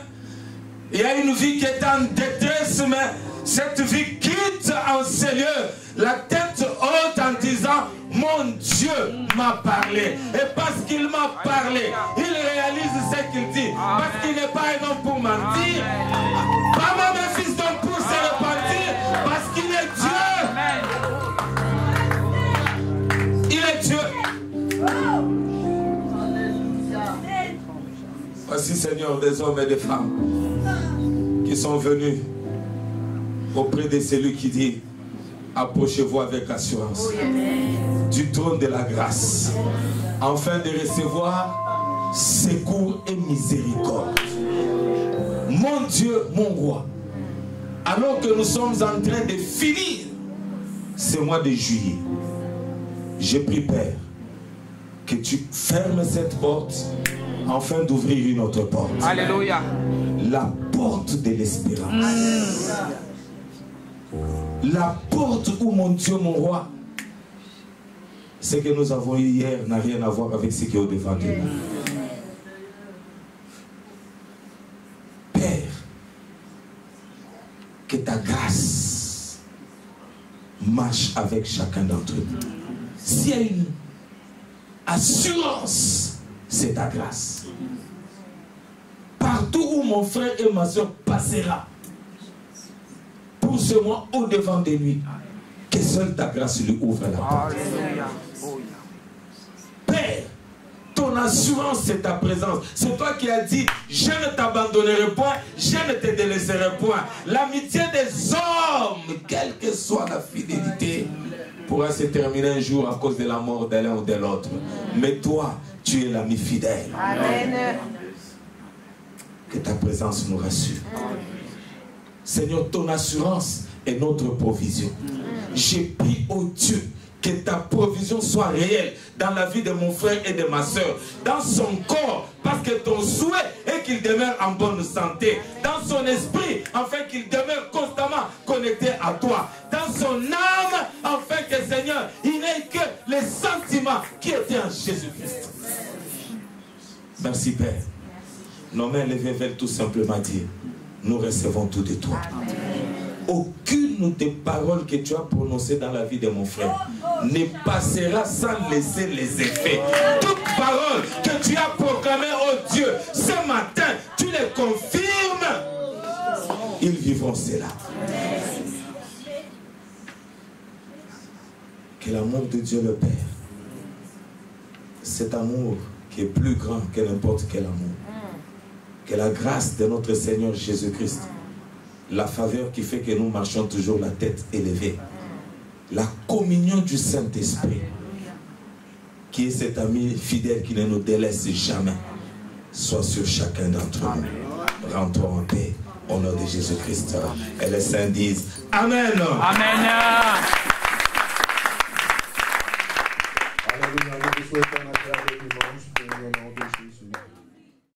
il y a une vie qui est en détresse, mais cette vie quitte en Seigneur la tête haute en disant, mon Dieu m'a parlé. Et parce qu'il m'a parlé, il réalise ce qu'il dit. Parce qu'il n'est pas un homme pour mentir. Pas même un fils d'homme pour se repentir. Parce qu'il est Dieu. Il est Dieu. Voici, Seigneur, des hommes et des femmes qui sont venus auprès de celui qui dit, approchez-vous avec assurance du trône de la grâce, afin de recevoir secours et miséricorde. Mon Dieu, mon roi, alors que nous sommes en train de finir ce mois de juillet, j'ai pris, Père, que tu fermes cette porte afin d'ouvrir une autre porte. Alléluia. La porte de l'espérance. La porte où, mon Dieu, mon roi, ce que nous avons eu hier n'a rien à voir avec ce qui est au-devant de nous. Père, que ta grâce marche avec chacun d'entre nous. S'il y a une assurance, c'est ta grâce. Partout où mon frère et ma soeur passera, pour ce mois au-devant de lui, que seule ta grâce lui ouvre la porte. Père, ton assurance, c'est ta présence. C'est toi qui as dit, je ne t'abandonnerai point, je ne te délaisserai point. L'amitié des hommes, quelle que soit la fidélité, pourra se terminer un jour à cause de la mort de l'un ou de l'autre. Mais toi, tu es l'ami fidèle. Amen. Que ta présence nous rassure. Seigneur, ton assurance est notre provision. J'ai pris au Dieu que ta provision soit réelle dans la vie de mon frère et de ma soeur, dans son corps, parce que ton souhait est qu'il demeure en bonne santé, dans son esprit, afin qu'il demeure constamment connecté à toi, dans son âme, afin que, Seigneur, il n'ait que les sentiments qui étaient en Jésus-Christ. Merci, Père. Nos mains levées veulent tout simplement dire, nous recevons tout de toi. Aucune des paroles que tu as prononcées dans la vie de mon frère ne passera sans laisser les effets. Toute parole que tu as proclamée, oh Dieu, ce matin, tu les confirmes. Ils vivront cela. Que l'amour de Dieu le Père, cet amour qui est plus grand que n'importe quel amour, que la grâce de notre Seigneur Jésus-Christ, la faveur qui fait que nous marchons toujours la tête élevée, la communion du Saint-Esprit, qui est cet ami fidèle qui ne nous délaisse jamais, soit sur chacun d'entre nous. Rentrons en paix au nom de Jésus-Christ. Et les saints disent Amen. Amen. Alléluia, nous vous souhaitons un agréable dimanche au nom de Jésus.